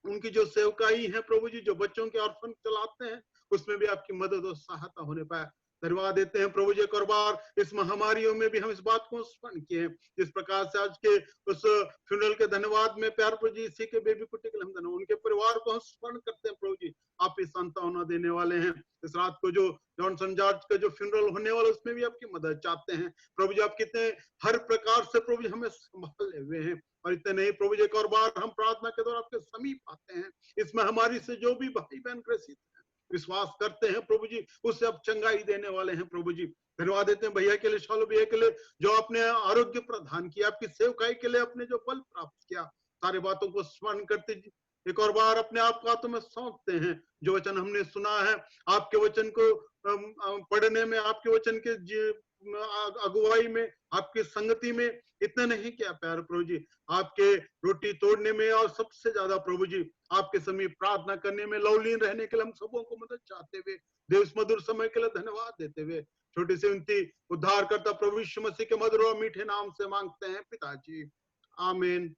उनकी जो सेवकाई है प्रभु जी, जो बच्चों के ऑर्फन चलाते हैं उसमें भी आपकी मदद और सहायता होने पाए। धन्यवाद देते हैं प्रभु जी एक और बार इस महामारियों में भी हम इस बात को स्मरण किए। जिस प्रकार से आज के उस फ्यूनरल के धन्यवाद में प्यार प्रभु जी इसी के बेबी कुटी के लिए हम धन्यवाद, उनके परिवार को हम स्मरण करते हैं प्रभु जी। आप ही सांत्वना देने वाले हैं। इस रात को जो जॉनसन जॉर्ज का जो फ्यूनरल होने वाला उसमें भी आपकी मदद चाहते हैं प्रभु जी। आप कितने हर प्रकार से प्रभु जी हमें संभाले हुए हैं। और इतने नहीं प्रभु जी एक और बार हम प्रार्थना के द्वारा आपके समीप आते हैं। इस महामारी से जो भी भाई बहन ग्रसित है विश्वास करते हैं प्रभु जी उससे आप चंगाई देने वाले हैं प्रभु जी। धन्यवाद देते हैं भैया के लिए, शालू भैया के लिए जो आपने आरोग्य प्रदान किया, आपकी सेवकाई के लिए आपने जो बल प्राप्त किया, सारी बातों को स्मरण करते एक और बार अपने आप को हाथों में सौंपते हैं। जो वचन हमने सुना है आपके वचन को पढ़ने में, आपके वचन के अगुवाई में, आपकी संगति में, इतना नहीं क्या प्यार प्रभु जी आपके रोटी तोड़ने में और सबसे ज्यादा प्रभु जी आपके समीप प्रार्थना करने में लवलीन रहने के लिए हम सबों को मदद चाहते हुए देव मधुर समय के लिए धन्यवाद देते हुए छोटी सी विनती उद्धार करता प्रभु यीशु मसीह के मधुर और मीठे नाम से मांगते हैं पिताजी, आमीन।